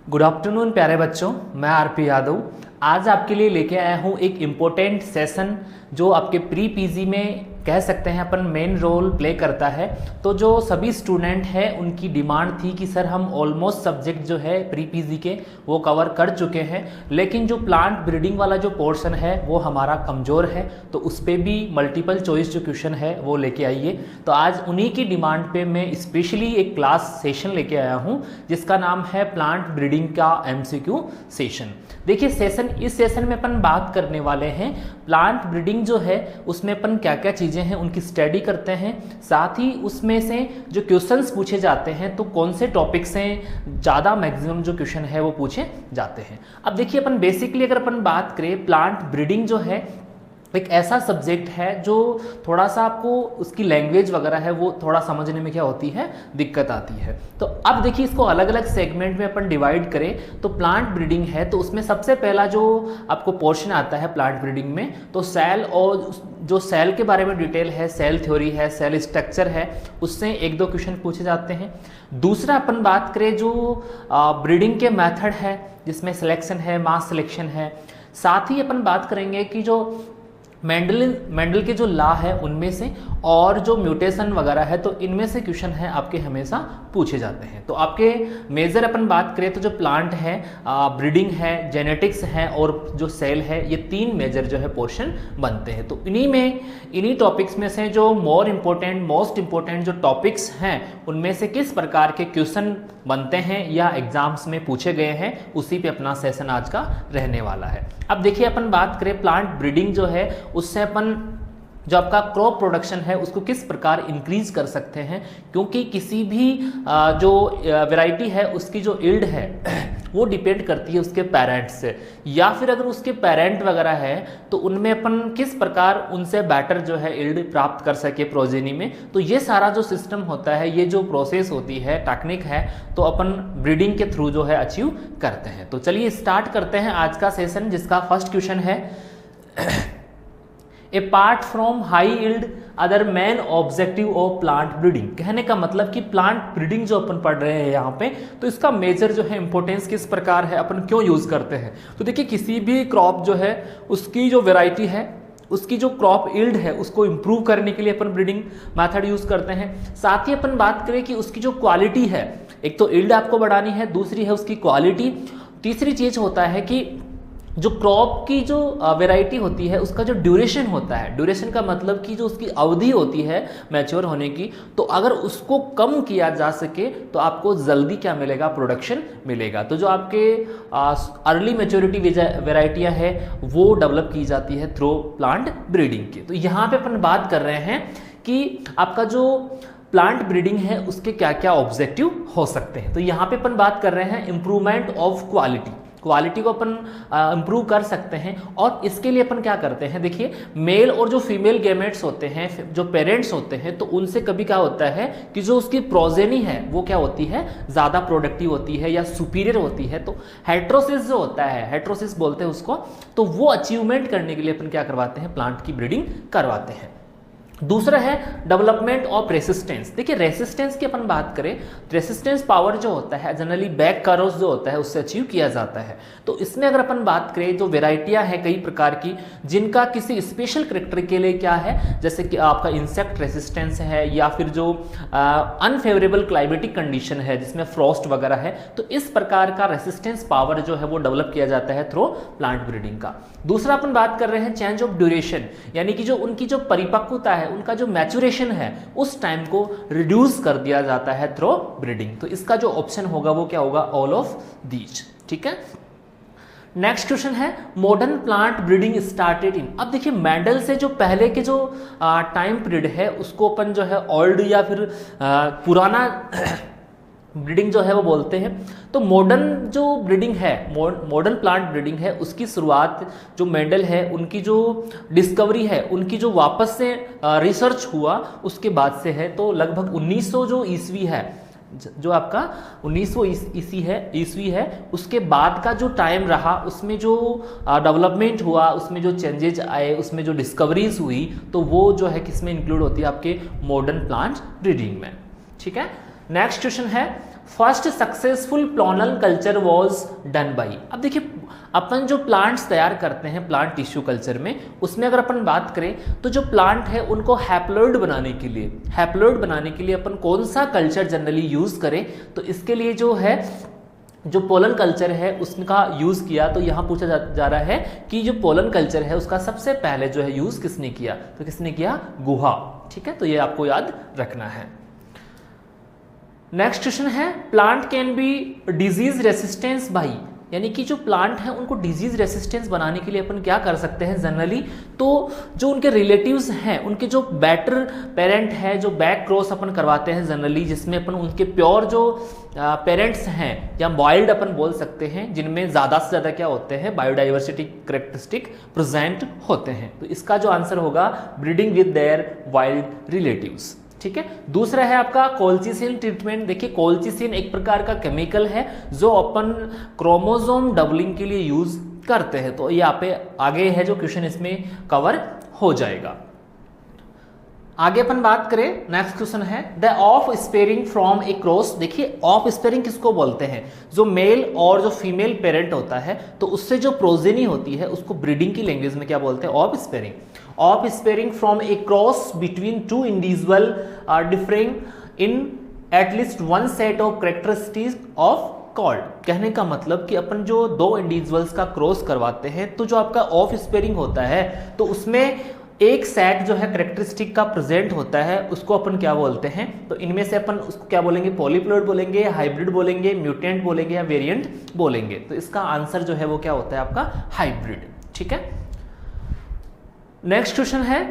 Good afternoon प्यारे बच्चों, मैं आरपी यादव आज आपके लिए लेके आया हूँ एक इम्पोर्टेंट सेशन जो आपके प्री पीजी में कह सकते हैं अपन मेन रोल प्ले करता है। तो जो सभी स्टूडेंट हैं उनकी डिमांड थी कि सर हम ऑलमोस्ट सब्जेक्ट जो है प्री पीजी के वो कवर कर चुके हैं, लेकिन जो प्लांट ब्रीडिंग वाला जो पोर्शन है वो हमारा कमज़ोर है, तो उस पर भी मल्टीपल चॉइस जो क्वेश्चन है वो लेके आइए। तो आज उन्हीं की डिमांड पे मैं स्पेशली एक क्लास सेशन लेके आया हूँ जिसका नाम है प्लांट ब्रीडिंग का MCQ सेशन। देखिए इस सेशन में अपन बात करने वाले हैं प्लांट ब्रीडिंग जो है उसमें अपन क्या क्या चीज़ें हैं उनकी स्टडी करते हैं, साथ ही उसमें से जो क्वेश्चंस पूछे जाते हैं तो कौन से टॉपिक से ज़्यादा मैक्सिमम जो क्वेश्चन है वो पूछे जाते हैं। अब देखिए अपन बेसिकली अगर अपन बात करें प्लांट ब्रीडिंग जो है एक ऐसा सब्जेक्ट है जो थोड़ा सा आपको उसकी लैंग्वेज वगैरह है वो थोड़ा समझने में क्या होती है दिक्कत आती है। तो अब देखिए इसको अलग अलग सेगमेंट में अपन डिवाइड करें तो प्लांट ब्रीडिंग है तो उसमें सबसे पहला जो आपको पोर्शन आता है प्लांट ब्रीडिंग में तो सेल और जो सेल के बारे में डिटेल है, सेल थ्योरी है, सेल स्ट्रक्चर है, उससे एक दो क्वेश्चन पूछे जाते हैं। दूसरा अपन बात करें जो ब्रीडिंग के मेथड है जिसमें सिलेक्शन है, मास सिलेक्शन है, साथ ही अपन बात करेंगे कि जो मेंडल के जो लॉ है उनमें से और जो म्यूटेशन वगैरह है तो इनमें से क्वेश्चन है आपके हमेशा पूछे जाते हैं। तो आपके मेजर अपन बात करें तो जो प्लांट है, ब्रीडिंग है, जेनेटिक्स है और जो सेल है, ये तीन मेजर जो है पोर्शन बनते हैं। तो इन्हीं टॉपिक्स में से जो मोस्ट इंपॉर्टेंट जो टॉपिक्स हैं उनमें से किस प्रकार के क्वेश्चन बनते हैं या एग्जाम्स में पूछे गए हैं उसी पे अपना सेशन आज का रहने वाला है। अब देखिए अपन बात करें प्लांट ब्रीडिंग जो है उससे अपन जो आपका क्रॉप प्रोडक्शन है उसको किस प्रकार इंक्रीज कर सकते हैं, क्योंकि किसी भी जो वैरायटी है उसकी जो यील्ड है वो डिपेंड करती है उसके पेरेंट्स से, या फिर अगर उसके पेरेंट वगैरह है तो उनमें अपन किस प्रकार उनसे बेटर जो है यील्ड प्राप्त कर सके प्रोजेनी में। तो ये सारा जो सिस्टम होता है, ये जो प्रोसेस होती है, टेक्निक है, तो अपन ब्रीडिंग के थ्रू जो है अचीव करते हैं। तो चलिए स्टार्ट करते हैं आज का सेशन जिसका फर्स्ट क्वेश्चन है apart from high yield other main objective of plant breeding. कहने का मतलब कि प्लांट ब्रीडिंग जो अपन पढ़ रहे हैं यहाँ पे तो इसका मेजर जो है इंपॉर्टेंस किस प्रकार है, अपन क्यों यूज करते हैं। तो देखिए किसी भी क्रॉप जो है उसकी जो वेराइटी है, उसकी जो क्रॉप यील्ड है उसको इंप्रूव करने के लिए अपन ब्रीडिंग मेथड यूज करते हैं। साथ ही अपन बात करें कि उसकी जो क्वालिटी है, एक तो यील्ड आपको बढ़ानी है, दूसरी है उसकी क्वालिटी, तीसरी चीज होता है कि जो क्रॉप की जो वैरायटी होती है उसका जो ड्यूरेशन होता है, ड्यूरेशन का मतलब कि जो उसकी अवधि होती है मैच्योर होने की, तो अगर उसको कम किया जा सके तो आपको जल्दी क्या मिलेगा, प्रोडक्शन मिलेगा। तो जो आपके अर्ली मैच्योरिटी वैरायटियां हैं वो डेवलप की जाती है थ्रू प्लांट ब्रीडिंग की। तो यहाँ पे अपन बात कर रहे हैं कि आपका जो प्लांट ब्रीडिंग है उसके क्या क्या ऑब्जेक्टिव हो सकते हैं। तो यहाँ पे अपन बात कर रहे हैं इंप्रूवमेंट ऑफ क्वालिटी को अपन इंप्रूव कर सकते हैं, और इसके लिए अपन क्या करते हैं, देखिए मेल और जो फीमेल गैमेट्स होते हैं, जो पेरेंट्स होते हैं, तो उनसे कभी क्या होता है कि जो उसकी प्रोजेनी है वो क्या होती है, ज़्यादा प्रोडक्टिव होती है या सुपीरियर होती है। तो हेट्रोसिस जो होता है, हेट्रोसिस बोलते हैं उसको, तो वो अचीवमेंट करने के लिए अपन क्या करवाते हैं, प्लांट की ब्रीडिंग करवाते हैं। दूसरा है डेवलपमेंट ऑफ रेसिस्टेंस। देखिए रेसिस्टेंस की अपन बात करें, रेसिस्टेंस पावर जो होता है जनरली बैक करोस जो होता है उससे अचीव किया जाता है। तो इसमें अगर अपन बात करें जो वेराइटियां हैं कई प्रकार की जिनका किसी स्पेशल करेक्टर के लिए क्या है, जैसे कि आपका इंसेक्ट रेसिस्टेंस है या फिर जो अनफेवरेबल क्लाइमेटिक कंडीशन है जिसमें फ्रॉस्ट वगैरह है, तो इस प्रकार का रेसिस्टेंस पावर जो है वो डेवलप किया जाता है थ्रू प्लांट ब्रीडिंग का। दूसरा अपन बात कर रहे हैं चेंज ऑफ ड्यूरेशन, यानी कि जो उनकी जो परिपक्वता है, उनका जो मैच्योरेशन है उस टाइम को रिड्यूस कर दिया जाता है थ्रू ब्रीडिंग। तो इसका जो ऑप्शन होगा वो क्या होगा, ऑल ऑफ दीज। ठीक है, नेक्स्ट क्वेश्चन है modern plant breeding started in. अब देखिए मेंडल से जो पहले के जो टाइम पीरियड है उसको अपन जो है ओल्ड या फिर पुराना ब्रीडिंग जो है वो बोलते हैं। तो मॉडर्न जो ब्रीडिंग है, मॉडर्न प्लांट ब्रीडिंग है, उसकी शुरुआत जो मेंडल है उनकी जो डिस्कवरी है, उनकी जो वापस से रिसर्च हुआ उसके बाद से है। तो लगभग 1900 जो ईस्वी है, जो आपका 1900 ईस्वी है उसके बाद का जो टाइम रहा उसमें जो डेवलपमेंट हुआ, उसमें जो चेंजेज आए, उसमें जो डिस्कवरीज हुई, तो वो जो है किसमें इंक्लूड होती है, आपके मॉडर्न प्लांट ब्रीडिंग में। ठीक है, नेक्स्ट क्वेश्चन है first successful plant culture was done by. अब देखिए अपन जो प्लांट्स तैयार करते हैं प्लांट टिश्यू कल्चर में, उसमें अगर अपन बात करें तो जो प्लांट है उनको हैप्लॉइड बनाने के लिए अपन कौन सा कल्चर जनरली यूज करें, तो इसके लिए जो है जो पोलन कल्चर है उसका यूज किया। तो यहाँ पूछा जा रहा है कि जो पोलन कल्चर है उसका सबसे पहले जो है यूज किसने किया, तो किसने किया, गुहा। ठीक है, तो ये आपको याद रखना है। नेक्स्ट क्वेश्चन है plant can be disease resistance by, यानी कि जो प्लांट है उनको डिजीज रेसिस्टेंस बनाने के लिए अपन क्या कर सकते हैं जनरली, तो जो उनके रिलेटिव्स हैं उनके जो बेटर पेरेंट है, जो बैक क्रॉस अपन करवाते हैं जनरली, जिसमें अपन उनके प्योर जो पेरेंट्स हैं या वाइल्ड अपन बोल सकते हैं, जिनमें ज़्यादा से ज़्यादा क्या होते हैं बायोडाइवर्सिटी करेक्टरिस्टिक प्रेजेंट होते हैं। तो इसका जो आंसर होगा breeding with their wild relatives. ठीक है, दूसरा है आपका कोल्चिसिन ट्रीटमेंट। देखिए कोल्चिसिन एक प्रकार का केमिकल है जो अपन क्रोमोसोम डबलिंग के लिए यूज करते हैं। तो ये यहाँ पे आगे है जो क्वेश्चन इसमें कवर हो जाएगा। आगे अपन बात करें, नेक्स्ट क्वेश्चन है the of sparing from a cross. देखिए ऑफ स्पेयरिंग किसको बोलते हैं, जो मेल और जो फीमेल पेरेंट होता है तो उससे जो प्रोजेनी होती है उसको ब्रीडिंग की लैंग्वेज में क्या बोलते हैं, offspring. Offspring from a cross between two individual are differing in at least one set of characteristics of called. कहने का मतलब कि अपन जो दो इंडिविजुअल्स का क्रॉस करवाते हैं तो जो आपका ऑफ स्पेयरिंग होता है तो उसमें एक सेट जो है कैरेक्टरिस्टिक का प्रेजेंट होता है, उसको अपन क्या बोलते हैं, तो इनमें से अपन उसको क्या बोलेंगे, पॉलीप्लॉइड बोलेंगे, हाइब्रिड बोलेंगे, म्यूटेंट बोलेंगे या वेरिएंट बोलेंगे। तो इसका आंसर जो है वो क्या होता है आपका हाइब्रिड। ठीक है, नेक्स्ट क्वेश्चन है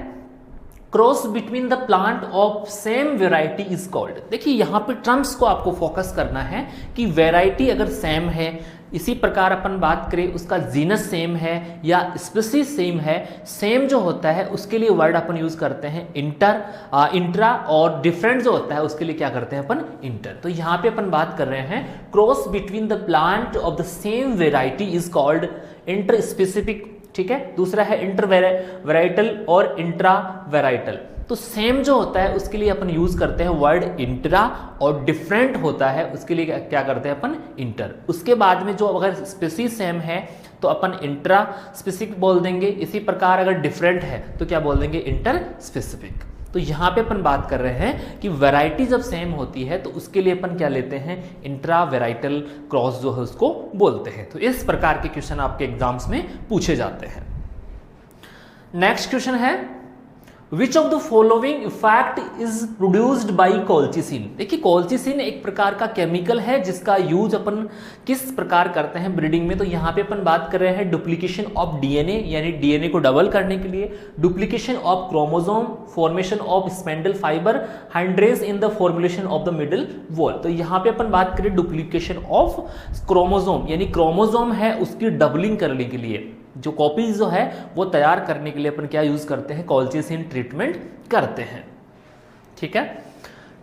cross between the plant of same variety is called. देखिए यहाँ पे टर्म्स को आपको फोकस करना है कि वेराइटी अगर सेम है, इसी प्रकार अपन बात करें उसका जीनस सेम है या स्पीसीज सेम है, सेम जो होता है उसके लिए वर्ड अपन यूज करते हैं इंट्रा, और डिफरेंट जो होता है उसके लिए क्या करते हैं अपन इंटर। तो यहाँ पे अपन बात कर रहे हैं cross between the plant of the same variety is called inter specific. ठीक है, दूसरा है इंटर वेराइटल और इंट्रा वेराइटल। तो सेम जो होता है उसके लिए अपन यूज करते हैं वर्ड इंट्रा, और डिफरेंट होता है उसके लिए क्या करते हैं अपन इंटर। उसके बाद में जो अगर स्पीसीज सेम है तो अपन इंट्रा स्पेसिफिक बोल देंगे, इसी प्रकार अगर डिफरेंट है तो क्या बोल देंगे इंटर स्पेसिफिक। तो यहाँ पे अपन बात कर रहे हैं कि वैरायटी जब सेम होती है तो उसके लिए अपन क्या लेते हैं, इंट्रा वेराइटल क्रॉस जो है उसको बोलते हैं। तो इस प्रकार के क्वेश्चन आपके एग्जाम्स में पूछे जाते हैं। नेक्स्ट क्वेश्चन है which of the following effect is produced by colchicine. देखिए कोल्चिसिन एक प्रकार का केमिकल है जिसका यूज अपन किस प्रकार करते हैं ब्रीडिंग में, तो यहाँ पे अपन बात कर रहे हैं डुप्लीकेशन ऑफ डीएनए, यानी डीएनए को डबल करने के लिए, duplication of chromosome, formation of spindle fibre, hydrase in the formulation of the middle wall. तो यहाँ पे अपन बात करें डुप्लीकेशन ऑफ क्रोमोसोम, यानी क्रोमोसोम है उसकी डबलिंग करने के लिए, जो कॉपीज जो है वो तैयार करने के लिए अपन क्या यूज करते हैं, कोल्चिसिन ट्रीटमेंट करते हैं। ठीक है,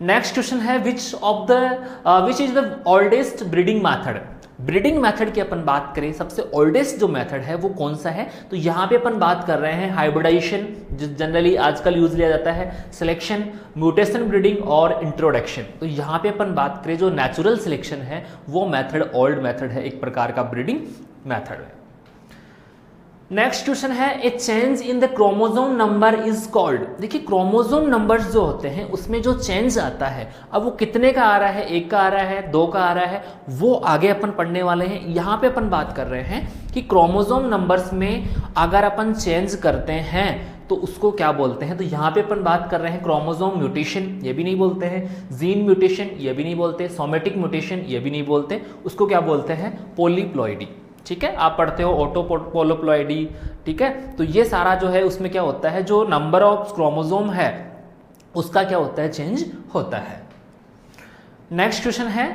नेक्स्ट क्वेश्चन है which is the oldest breeding method. Breeding method की अपन बात करें सबसे ओल्डेस्ट जो मेथड है वो कौन सा है, तो यहाँ पे अपन बात कर रहे हैं हाइब्रिडाइजेशन, जो जनरली आजकल यूज लिया जाता है, सिलेक्शन, म्यूटेशन ब्रीडिंग और इंट्रोडक्शन। तो यहाँ पे अपन बात करें जो नेचुरल सिलेक्शन है वो मेथड ओल्ड मेथड है, एक प्रकार का ब्रीडिंग मेथड है। नेक्स्ट क्वेश्चन है ए change in the chromosome number is called. देखिए क्रोमोसोम नंबर्स जो होते हैं उसमें जो चेंज आता है, अब वो कितने का आ रहा है, एक का आ रहा है, दो का आ रहा है, वो आगे अपन पढ़ने वाले हैं। यहाँ पे अपन बात कर रहे हैं कि क्रोमोसोम नंबर्स में अगर अपन चेंज करते हैं तो उसको क्या बोलते हैं, तो यहाँ पे अपन बात कर रहे हैं क्रोमोसोम म्यूटेशन, ये भी नहीं बोलते हैं, जीन म्यूटेशन ये भी नहीं बोलते, सोमेटिक म्यूटेशन ये भी नहीं बोलते, उसको क्या बोलते हैं, पॉलीप्लॉइडी। ठीक है, आप पढ़ते हो ऑटोपोलोप्लॉइडी। ठीक है, तो ये सारा जो है उसमें क्या होता है, जो नंबर ऑफ क्रोमोसोम है उसका क्या होता है, चेंज होता है। नेक्स्ट क्वेश्चन है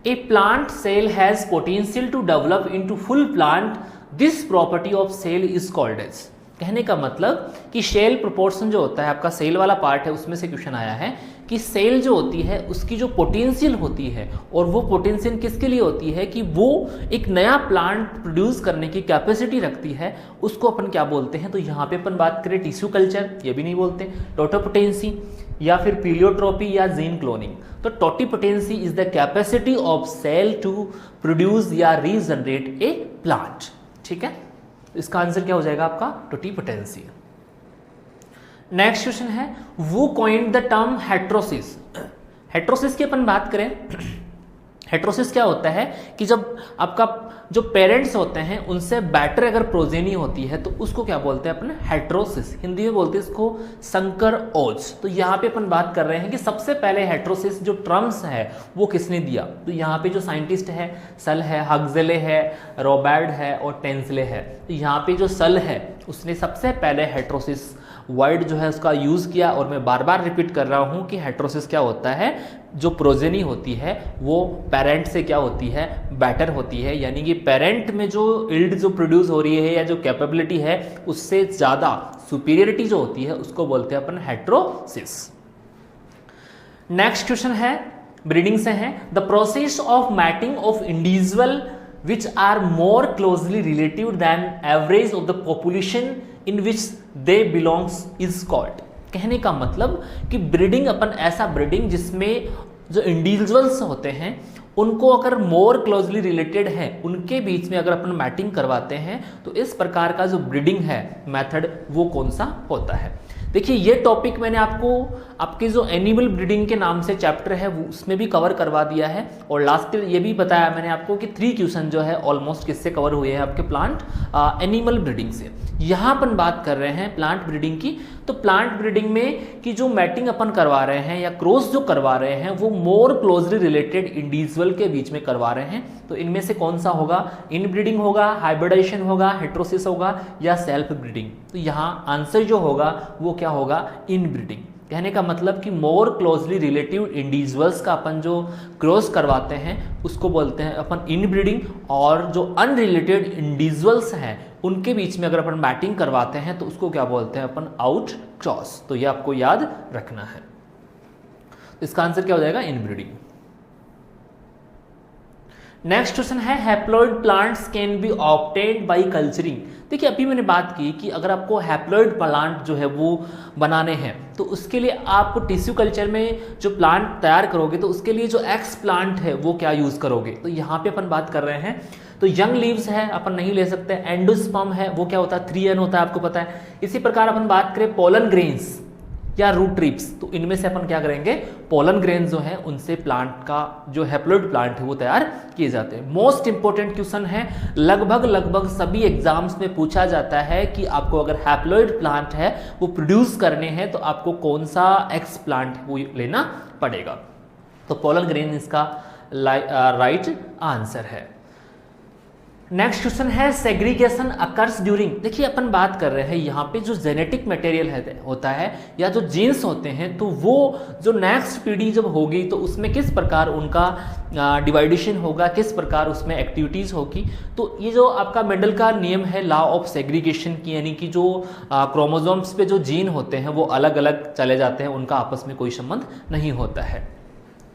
a plant cell has potential to develop into full plant, this property of cell is called as. कहने का मतलब कि सेल प्रोपोर्शन जो होता है, आपका सेल वाला पार्ट है उसमें से क्वेश्चन आया है कि सेल जो होती है उसकी जो पोटेंशियल होती है, और वो पोटेंशियल किसके लिए होती है कि वो एक नया प्लांट प्रोड्यूस करने की कैपेसिटी रखती है, उसको अपन क्या बोलते हैं, तो यहाँ पे अपन बात करें टिश्यू कल्चर ये भी नहीं बोलते, टोटोपोटेंसी या फिर पीलियोट्रोपी या जीन क्लोनिंग। तो totipotency is the capacity of cell to produce या रीजनरेट ए प्लांट। ठीक है, इसका आंसर क्या हो जाएगा आपका टोटिपोटेंसी। नेक्स्ट क्वेश्चन है, वो coined the term heterosis. Heterosis की अपन बात करें, हेट्रोसिस क्या होता है कि जब आपका जो पेरेंट्स होते हैं उनसे बेटर अगर प्रोजेनी होती है तो उसको क्या बोलते हैं अपन हेट्रोसिस, हिंदी में बोलते हैं इसको संकर ओज। तो यहाँ पे अपन बात कर रहे हैं कि सबसे पहले हेट्रोसिस जो टर्म्स है वो किसने दिया। तो यहाँ पे जो साइंटिस्ट है सल है, हक्सले है, रोबैर्ड है और टेंसले है। तो यहाँ पे जो सल है उसने सबसे पहले हेट्रोसिस वर्ड जो है उसका यूज़ किया। और मैं बार बार रिपीट कर रहा हूँ कि हेट्रोसिस क्या होता है, जो प्रोजेनी होती है वो पेरेंट से क्या होती है बेटर होती है, यानी कि पेरेंट में जो इल्ड जो प्रोड्यूस हो रही है या जो कैपेबिलिटी है उससे ज़्यादा सुपीरियरिटी जो होती है उसको बोलते हैं अपन हेट्रोसिस। नेक्स्ट क्वेश्चन है ब्रीडिंग से है, the process of mating of individual which are more closely related than average of the population in which they belongs is called। कहने का मतलब कि ब्रीडिंग अपन ऐसा ब्रीडिंग जिसमें जो इंडिविजुअल्स होते हैं उनको अगर मोर क्लोजली रिलेटेड है उनके बीच में अगर अपन मैटिंग करवाते हैं तो इस प्रकार का जो ब्रीडिंग है मेथड वो कौन सा होता है। देखिए ये टॉपिक मैंने आपको आपके जो एनिमल ब्रीडिंग के नाम से चैप्टर है वो उसमें भी कवर करवा दिया है। और लास्ट ईयर ये भी बताया मैंने आपको कि 3 क्वेश्चन जो है ऑलमोस्ट किससे कवर हुए हैं आपके प्लांट एनिमल ब्रीडिंग से। यहाँ अपन बात कर रहे हैं प्लांट ब्रीडिंग की। तो प्लांट ब्रीडिंग में कि जो मैटिंग अपन करवा रहे हैं या क्रॉस जो करवा रहे हैं वो मोर क्लोजली रिलेटेड इंडिविजुअल के बीच में करवा रहे हैं। तो इनमें से कौन सा होगा, इन ब्रीडिंग होगा, हाइब्रिडाइजेशन होगा, हेट्रोसिस होगा या सेल्फ ब्रीडिंग। तो यहाँ आंसर जो होगा वो क्या होगा, इन ब्रीडिंग। कहने का मतलब कि मोर क्लोजली रिलेटिव इंडिविजुअल्स का अपन जो क्रॉस करवाते हैं उसको बोलते हैं अपन इन ब्रीडिंग। और जो अनरिलेटेड इंडिविजुअल्स हैं उनके बीच में अगर अपन मैटिंग करवाते हैं तो उसको क्या बोलते हैं अपन आउट क्रॉस। तो ये आपको याद रखना है। इसका आंसर क्या हो जाएगा, इन ब्रीडिंग। नेक्स्ट क्वेश्चन है, haploid plants can be obtained by culturing. देखिए अभी मैंने बात की कि अगर आपको हैप्लॉइड प्लांट जो है वो बनाने हैं तो उसके लिए आप टिश्यू कल्चर में जो प्लांट तैयार करोगे तो उसके लिए जो एक्स प्लांट है वो क्या यूज करोगे। तो यहाँ पे अपन बात कर रहे हैं तो यंग लीव्स है अपन नहीं ले सकते, एंडोस्पर्म है वो क्या होता है 3N होता है आपको पता है। इसी प्रकार अपन बात करें पोलन ग्रेन्स या रूट ट्रिप्स तो इनमें से अपन क्या करेंगे, पोलन ग्रेन जो है उनसे प्लांट का जो हैप्लॉइड प्लांट है वो तैयार किए जाते हैं। मोस्ट इंपॉर्टेंट क्वेश्चन है, लगभग सभी एग्जाम्स में पूछा जाता है कि आपको अगर हैप्लॉइड प्लांट है वो प्रोड्यूस करने हैं तो आपको कौन सा एक्स प्लांट वो लेना पड़ेगा। तो पोलन ग्रेन इसका राइट आंसर है। नेक्स्ट क्वेश्चन है, सेग्रीगेशन अकर्स ड्यूरिंग। देखिए अपन बात कर रहे हैं यहाँ पे जो जेनेटिक मटेरियल है होता है या जो जीन्स होते हैं तो वो जो नेक्स्ट पीढ़ी जब होगी तो उसमें किस प्रकार उनका डिवाइडेशन होगा, किस प्रकार उसमें एक्टिविटीज़ होगी। तो ये जो आपका मेंडल का नियम है लॉ ऑफ सेग्रीगेशन की, यानी कि जो क्रोमोसोम्स पे जो जीन होते हैं वो अलग अलग चले जाते हैं, उनका आपस में कोई संबंध नहीं होता है।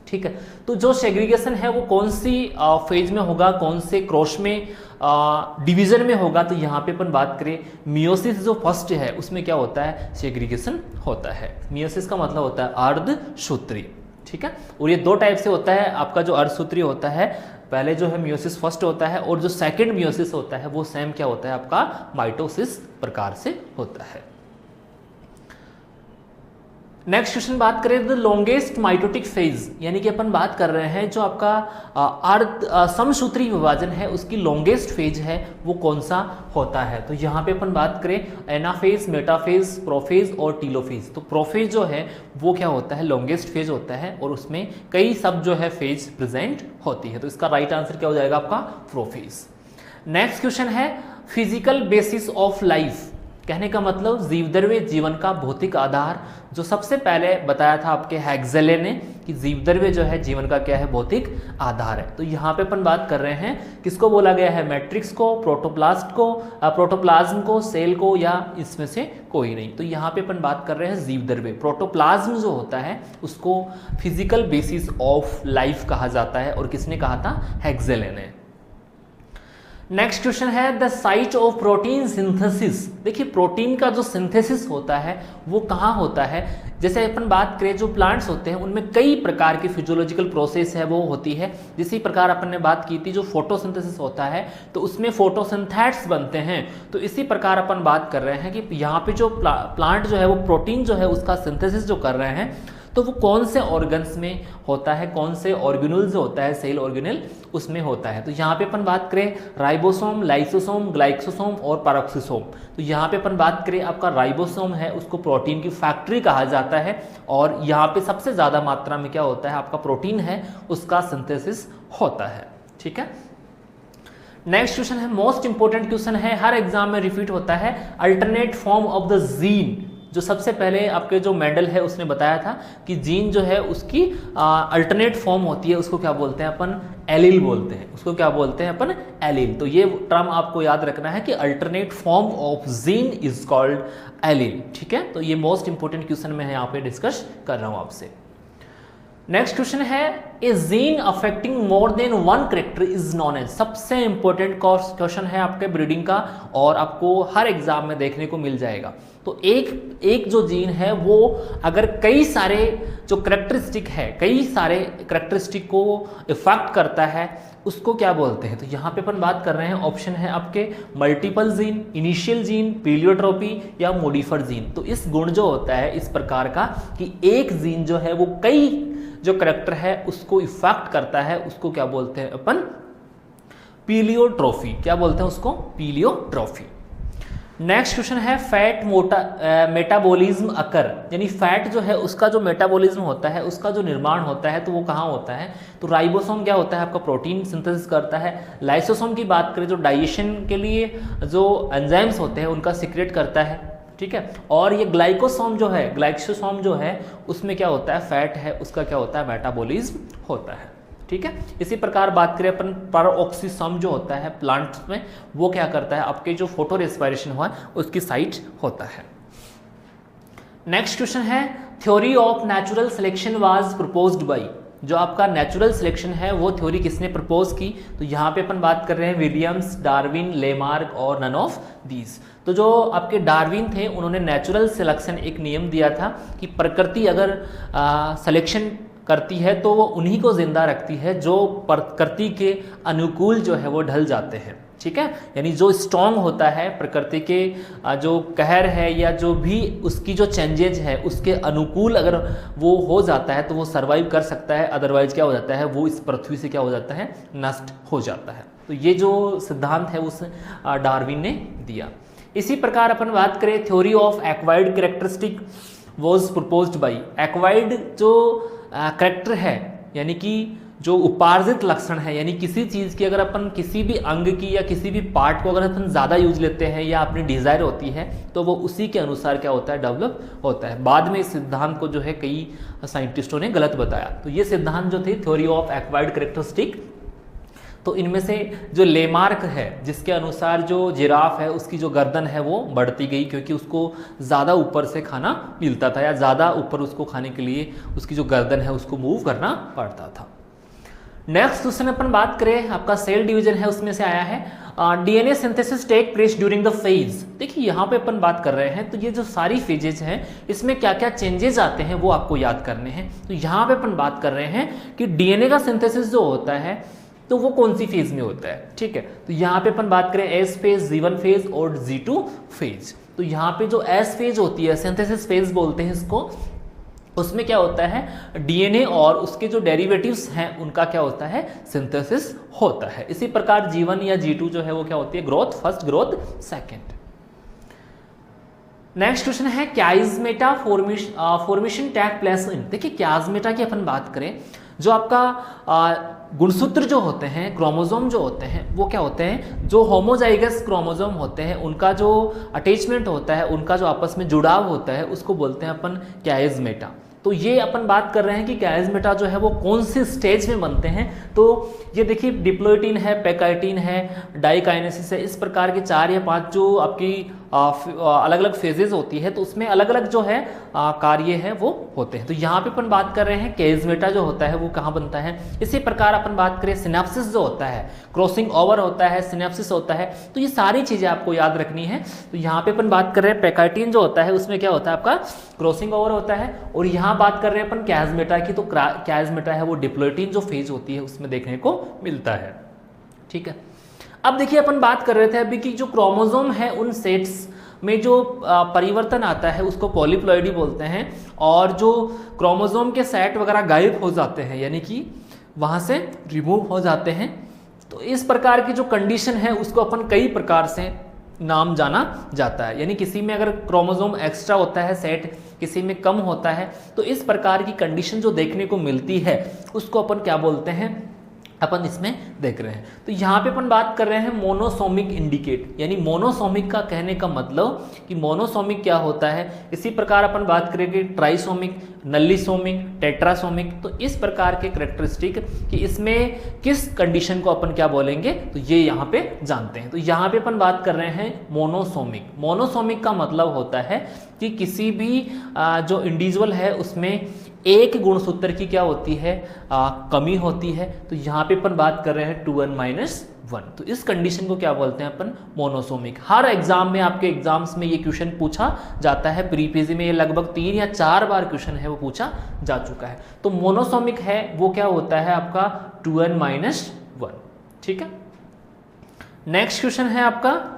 ठीक है, तो जो सेग्रीगेशन है वो कौन सी फेज में होगा, कौन से क्रॉस में डिवीजन में होगा। तो यहाँ पे अपन बात करें मियोसिस जो फर्स्ट है उसमें क्या होता है, सेग्रीगेशन होता है। मियोसिस का मतलब होता है अर्धसूत्री। ठीक है, और ये 2 टाइप से होता है आपका जो अर्धसूत्री होता है, पहले जो है मियोसिस फर्स्ट होता है और जो सेकेंड मियोसिस होता है वो सेम क्या होता है आपका माइटोसिस प्रकार से होता है। नेक्स्ट क्वेश्चन बात करें द लॉन्गेस्ट माइटोटिक फेज, यानी कि अपन बात कर रहे हैं जो आपका समसूत्री विभाजन है उसकी लॉन्गेस्ट फेज है वो कौन सा होता है। तो यहाँ पे अपन बात करें एनाफेज, मेटाफेज, प्रोफेज और टीलोफेज। तो प्रोफेज जो है वो क्या होता है, लॉन्गेस्ट फेज होता है और उसमें कई सब जो है फेज प्रेजेंट होती है। तो इसका राइट आंसर क्या हो जाएगा आपका प्रोफेज। नेक्स्ट क्वेश्चन है फिजिकल बेसिस ऑफ लाइफ। कहने का मतलब जीवद्रव्य जीवन का भौतिक आधार, जो सबसे पहले बताया था आपके हैक्सले ने कि जीवद्रव्य जो है जीवन का क्या है, भौतिक आधार है। तो यहाँ पे अपन बात कर रहे हैं किसको बोला गया है, मैट्रिक्स को, प्रोटोप्लास्ट को, प्रोटोप्लाज्म को, सेल को या इसमें से कोई नहीं। तो यहाँ पे अपन बात कर रहे हैं जीवद्रव्य। प्रोटोप्लाज्म जो होता है उसको फिजिकल बेसिस ऑफ लाइफ कहा जाता है और किसने कहा था, हैक्सले ने। नेक्स्ट क्वेश्चन है the site of protein synthesis. देखिए प्रोटीन का जो सिंथेसिस होता है वो कहाँ होता है। जैसे अपन बात करें जो प्लांट्स होते हैं उनमें कई प्रकार की फिजियोलॉजिकल प्रोसेस है वो होती है। इसी प्रकार अपन ने बात की थी जो फोटोसिंथेसिस होता है तो उसमें फोटोसिंथेट्स बनते हैं। तो इसी प्रकार अपन बात कर रहे हैं कि यहाँ पे जो प्लांट जो है वो प्रोटीन जो है उसका सिंथेसिस जो कर रहे हैं तो वो कौन से ऑर्गन्स में होता है, कौन से ऑर्गेनल जो होता है सेल ऑर्गेनल उसमें होता है। तो यहाँ पे अपन बात करें राइबोसोम, लाइसोसोम, ग्लाइकोसोम और पैरोक्सिसोम। तो यहाँ पे अपन बात करें आपका राइबोसोम है उसको प्रोटीन की फैक्ट्री कहा जाता है और यहाँ पे सबसे ज़्यादा मात्रा में क्या होता है आपका प्रोटीन है उसका सिंथेसिस होता है। ठीक है। नेक्स्ट क्वेश्चन है मोस्ट इंपॉर्टेंट क्वेश्चन है, हर एग्जाम में रिपीट होता है, alternate form of the gene. जो सबसे पहले आपके जो मेंडल है उसने बताया था कि जीन जो है उसकी अल्टरनेट फॉर्म होती है, उसको क्या बोलते हैं अपन, एलील बोलते हैं। उसको क्या बोलते हैं अपन, एलील। तो ये टर्म आपको याद रखना है कि alternate form of gene is called allele. ठीक है। तो ये मोस्ट इंपॉर्टेंट क्वेश्चन मैं यहाँ पे डिस्कस कर रहा हूँ आपसे। नेक्स्ट क्वेश्चन है a gene affecting more than one character is known as. सबसे इंपॉर्टेंट क्वेश्चन है आपके ब्रीडिंग का और आपको हर एग्जाम में देखने को मिल जाएगा। तो एक जो जीन है वो अगर कई सारे जो करेक्टरिस्टिक है, कई सारे करेक्टरिस्टिक को इफेक्ट करता है उसको क्या बोलते हैं। तो यहाँ पे अपन बात कर रहे हैं, ऑप्शन है आपके मल्टीपल जीन, इनिशियल जीन, पीलियोट्रोपी या मोडिफर जीन। तो इस गुण जो होता है इस प्रकार का कि एक जीन जो है वो कई जो करेक्टर है उसको इफेक्ट करता है, उसको क्या बोलते हैं अपन, पीलियोट्रोफी। क्या बोलते हैं उसको, पीलियोट्रोफी। नेक्स्ट क्वेश्चन है फैट मेटाबॉलिज्म अकर, यानी फैट जो है उसका जो मेटाबॉलिज्म होता है, उसका जो निर्माण होता है तो वो कहाँ होता है। तो राइबोसोम क्या होता है आपका, प्रोटीन सिंथेसिस करता है। लाइसोसोम की बात करें जो डाइजेशन के लिए जो एंजाइम्स होते हैं उनका सीक्रेट करता है। ठीक है। और ये ग्लाइकोसोम जो है, ग्लाइकोसोम जो है उसमें क्या होता है, फैट है उसका क्या होता है, मेटाबॉलिज्म होता है। ठीक है। इसी प्रकार बात करें अपन पैरोक्सिसोम जो होता है प्लांट्स में, वो क्या करता है, आपके जो फोटो रेस्पिरेशन हुआ उसकी साइट होता है। नेक्स्ट क्वेश्चन है theory of natural selection was proposed by. जो आपका नेचुरल सिलेक्शन है वो थ्योरी किसने प्रपोज की। तो यहाँ पे अपन बात कर रहे हैं विलियम्स, डार्विन, लेमार्क और नन ऑफ दीज। तो जो आपके डार्विन थे उन्होंने नेचुरल सिलेक्शन एक नियम दिया था कि प्रकृति अगर सिलेक्शन करती है तो वो उन्हीं को जिंदा रखती है जो प्रकृति के अनुकूल जो है वो ढल जाते हैं। ठीक है। यानी जो स्ट्रॉन्ग होता है प्रकृति के जो कहर है या जो भी उसकी जो चेंजेज है उसके अनुकूल अगर वो हो जाता है तो वो सरवाइव कर सकता है, अदरवाइज क्या हो जाता है वो इस पृथ्वी से क्या हो जाता है, नष्ट हो जाता है। तो ये जो सिद्धांत है उस डार्विन ने दिया। इसी प्रकार अपन बात करें theory of acquired characteristic was proposed by. Acquired जो कैरेक्टर है यानी कि जो उपार्जित लक्षण है, यानी किसी चीज़ की अगर अपन किसी भी अंग की या किसी भी पार्ट को अगर अपन ज़्यादा यूज लेते हैं या अपनी डिज़ायर होती है तो वो उसी के अनुसार क्या होता है, डेवलप होता है। बाद में इस सिद्धांत को जो है कई साइंटिस्टों ने गलत बताया। तो ये सिद्धांत जो थे थ्योरी ऑफ एक्वायर्ड कैरेक्टरिस्टिक, तो इनमें से जो लेमार्क है जिसके अनुसार जो जिराफ है उसकी जो गर्दन है वो बढ़ती गई क्योंकि उसको ज़्यादा ऊपर से खाना मिलता था या ज़्यादा ऊपर उसको खाने के लिए उसकी जो गर्दन है उसको मूव करना पड़ता था। नेक्स्ट क्वेश्चन अपन बात करें आपका सेल डिवीजन है उसमें से आया है DNA synthesis take place during the phase. देखिए यहाँ पे अपन बात कर रहे हैं तो ये जो सारी फेजेज हैं इसमें क्या क्या चेंजेस आते हैं वो आपको याद करने हैं। तो यहाँ पे अपन बात कर रहे हैं कि डीएनए का सिंथेसिस जो होता है तो वो कौन सी फेज में होता है। ठीक है। तो यहाँ पे अपन बात करें एस फेज, जी1 फेज और जी2 फेज। तो यहाँ पे जो एस फेज होती है, सिंथेसिस फेज बोलते हैं इसको, उसमें क्या होता है डीएनए और उसके जो डेरिवेटिव्स हैं उनका क्या होता है, सिंथेसिस होता है। इसी प्रकार जी1 या जी2 जो है वो क्या होती है, growth first, growth second. Next question है क्याइजमेटा फॉर्मेशन टेक प्लेस इन। देखिए क्याइजमेटा की अपन बात करें, जो आपका गुणसूत्र जो होते हैं, क्रोमोसोम जो होते हैं वो क्या होते हैं, जो होमोजाइगस क्रोमोसोम होते हैं उनका जो अटैचमेंट होता है, उनका जो आपस में जुड़ाव होता है उसको बोलते हैं अपन क्याइजमेटा। तो ये अपन बात कर रहे हैं कि कैज़मेटा जो है वो कौन से स्टेज में बनते हैं। तो ये देखिए डिप्लॉयटीन है, पैकाइटिन है, डाइकाइनेसिस है, इस प्रकार के 4 या 5 जो आपकी अलग अलग फेजेस होती है, तो उसमें अलग अलग जो है कार्य है वो होते हैं। तो यहाँ पे अपन बात कर रहे हैं कैज़मेटा जो होता है वो कहाँ बनता है। इसी प्रकार अपन बात करें सिनेप्सिस जो होता है, क्रॉसिंग ओवर होता है, सिनेप्सिस होता है, तो ये सारी चीज़ें आपको याद रखनी है। तो यहाँ पे अपन बात कर रहे हैं पैकाइटिन जो होता है उसमें क्या होता है आपका क्रॉसिंग ओवर होता है, और यहाँ बात कर रहे हैं अपन कैज़मेटा की, तो कैज़मेटा है वो डिप्लॉयटीन जो फेज होती है उसमें देखने को मिलता है। ठीक है, अब देखिए अपन बात कर रहे थे अभी कि जो क्रोमोसोम है उन सेट्स में जो परिवर्तन आता है उसको पॉलीप्लॉइडी बोलते हैं, और जो क्रोमोसोम के सेट वगैरह गायब हो जाते हैं यानी कि वहाँ से रिमूव हो जाते हैं, तो इस प्रकार की जो कंडीशन है उसको अपन कई प्रकार से नाम जाना जाता है। यानी किसी में अगर क्रोमोसोम एक्स्ट्रा होता है सेट, किसी में कम होता है, तो इस प्रकार की कंडीशन जो देखने को मिलती है उसको अपन क्या बोलते हैं, अपन इसमें देख रहे हैं। तो यहाँ पे अपन बात कर रहे हैं मोनोसोमिक इंडिकेट, यानी मोनोसोमिक का कहने का मतलब कि मोनोसोमिक क्या होता है। इसी प्रकार अपन बात करेंगे ट्राइसोमिक, नल्लीसोमिक, टेट्रासोमिक, तो इस प्रकार के कैरेक्टरिस्टिक कि इसमें किस कंडीशन को अपन क्या बोलेंगे, तो ये यहाँ पे जानते हैं। तो यहाँ पे अपन बात कर रहे हैं मोनोसोमिक। मोनोसोमिक का मतलब होता है कि किसी भी जो इंडिविजुअल है उसमें एक गुणसूत्र की क्या होती है, कमी होती है। तो यहाँ पे अपन बात कर रहे हैं 2n-1, तो इस कंडीशन को क्या बोलते हैं अपन, मोनोसोमिक। हर एग्जाम में आपके एग्जाम्स में ये क्वेश्चन पूछा जाता है, प्री पीजी में ये लगभग 3 या 4 बार क्वेश्चन है वो पूछा जा चुका है। तो मोनोसोमिक है वो क्या होता है आपका 2n-1। ठीक है, नेक्स्ट क्वेश्चन है आपका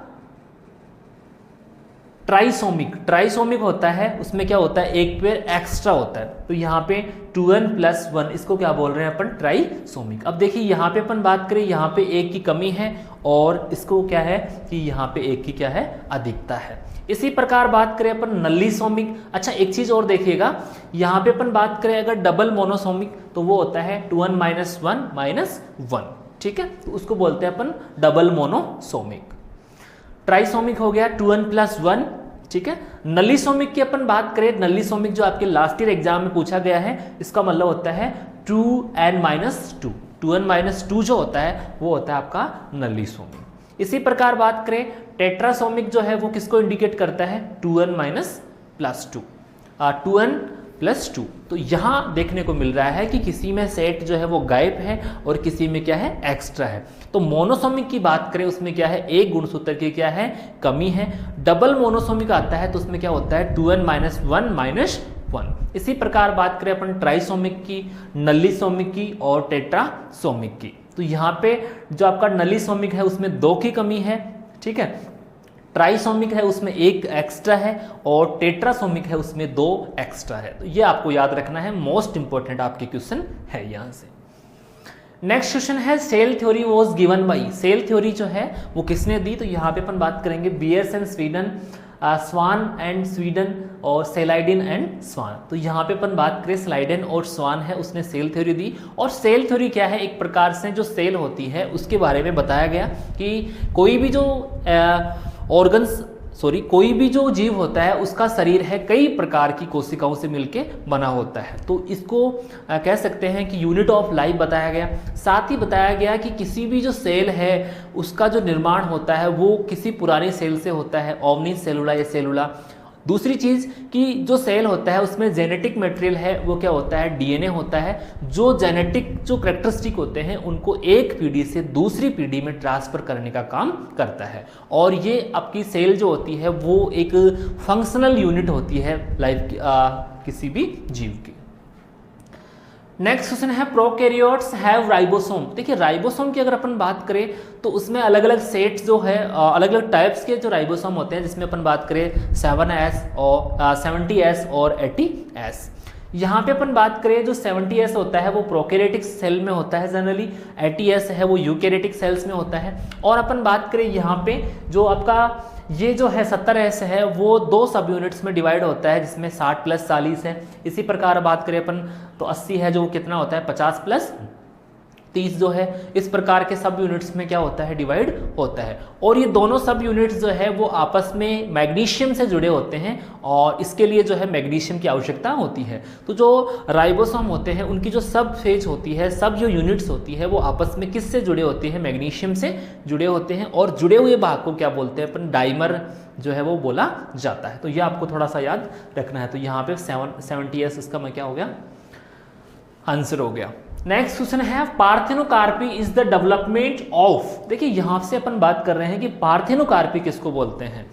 ट्राइसोमिक। ट्राइसोमिक होता है उसमें क्या होता है, एक पेयर एक्स्ट्रा होता है, तो यहाँ पे 2n+1 इसको क्या बोल रहे हैं अपन, ट्राइसोमिक। अब देखिए यहाँ पे अपन बात करें, यहाँ पे एक की कमी है और इसको क्या है कि यहाँ पे एक की क्या है, अधिकता है। इसी प्रकार बात करें अपन नल्लीसोमिक। अच्छा एक चीज और देखिएगा, यहाँ पे अपन बात करें अगर डबल मोनोसोमिक तो वो होता है 2n-1-1। ठीक है, तो उसको बोलते हैं अपन डबल मोनोसोमिक। ट्राइसोमिक हो गया 2n+1। ठीक है, नल्लीसोमिक की अपन बात करें, नल्लीसोमिक जो आपके लास्ट ईयर एग्जाम में पूछा गया है, इसका मतलब होता है 2n-2। 2n-2 जो होता है वो होता है आपका नल्लीसोमिक। इसी प्रकार बात करें टेट्रासोमिक जो है वो किसको इंडिकेट करता है, 2n-2, 2n+2। तो यहाँ देखने को मिल रहा है कि किसी में सेट जो है वो गायब है और किसी में क्या है, एक्स्ट्रा है। तो मोनोसोमिक की बात करें उसमें क्या है, एक गुणसूत्र की क्या है, कमी है। डबल मोनोसोमिक आता है तो उसमें क्या होता है 2n-1-1। इसी प्रकार बात करें अपन ट्राइसोमिक की, नल्लीसोमिक की और टेट्रासोमिक की, तो यहाँ पे जो आपका नल्लीसोमिक है उसमें 2 की कमी है। ठीक है, ट्राइसोमिक है उसमें 1 एक्स्ट्रा है और टेट्रासोमिक है उसमें 2 एक्स्ट्रा है। तो ये आपको याद रखना है, मोस्ट इंपॉर्टेंट आपके क्वेश्चन है यहाँ से। नेक्स्ट क्वेश्चन है cell theory was given by. Cell theory जो है वो किसने दी, तो यहाँ पे अपन बात करेंगे beers and Sweden, Schwann and Sweden और सेलाइडन एंड स्वान। तो यहाँ पे अपन बात करें स्लाइडन और स्वान है उसने सेल थ्योरी दी। और सेल थ्योरी क्या है, एक प्रकार से जो सेल होती है उसके बारे में बताया गया कि कोई भी जो कोई भी जो जीव होता है उसका शरीर है कई प्रकार की कोशिकाओं से मिलके बना होता है। तो इसको कह सकते हैं कि यूनिट ऑफ लाइफ बताया गया। साथ ही बताया गया कि किसी भी जो सेल है उसका जो निर्माण होता है वो किसी पुरानी सेल से होता है, ओमनी सेलुला या सेलुला। दूसरी चीज़ कि जो सेल होता है उसमें जेनेटिक मटेरियल है वो क्या होता है, डीएनए होता है। जो जेनेटिक जो कैरेक्टरिस्टिक होते हैं उनको एक पीढ़ी से दूसरी पीढ़ी में ट्रांसफर करने का काम करता है। और ये आपकी सेल जो होती है वो एक फंक्शनल यूनिट होती है लाइफ की, किसी भी जीव की। नेक्स्ट क्वेश्चन है प्रोकैरियोट्स हैव राइबोसोम। देखिए राइबोसोम की अगर अपन बात करें तो उसमें अलग अलग सेट्स जो है, अलग अलग टाइप्स के जो राइबोसोम होते हैं, जिसमें अपन बात करें 7S और 70S और 80S। यहाँ पे अपन बात करें जो 70S होता है वो प्रोकैरियोटिक सेल में होता है जनरली, 80S है वो यूकैरियोटिक सेल्स में होता है। और अपन बात करें यहाँ पे जो आपका ये जो है 70S है वो 2 सब यूनिट्स में डिवाइड होता है, जिसमें 60 + 40 है। इसी प्रकार बात करें अपन तो 80 है जो कितना होता है 50 + 30 जो है इस प्रकार के सब यूनिट्स में क्या होता है, डिवाइड होता है। और ये दोनों सब यूनिट्स जो है वो आपस में मैग्नीशियम से जुड़े होते हैं और इसके लिए जो है मैग्नीशियम की आवश्यकता होती है। तो जो राइबोसोम होते हैं उनकी जो सब फेज होती है, सब जो यूनिट्स होती है वो आपस में किससे जुड़े होते हैं, मैग्नीशियम से जुड़े होते हैं। और जुड़े हुए भाग को क्या बोलते हैं अपन, डाइमर जो है वो बोला जाता है। तो ये आपको थोड़ा सा याद रखना है। तो यहाँ पे 70s इसका मैं क्या हो गया, आंसर हो गया। नेक्स्ट क्वेश्चन है parthenocarpy is the development of. देखिए यहां से अपन बात कर रहे हैं कि पार्थेनोकार्पी किसको बोलते हैं।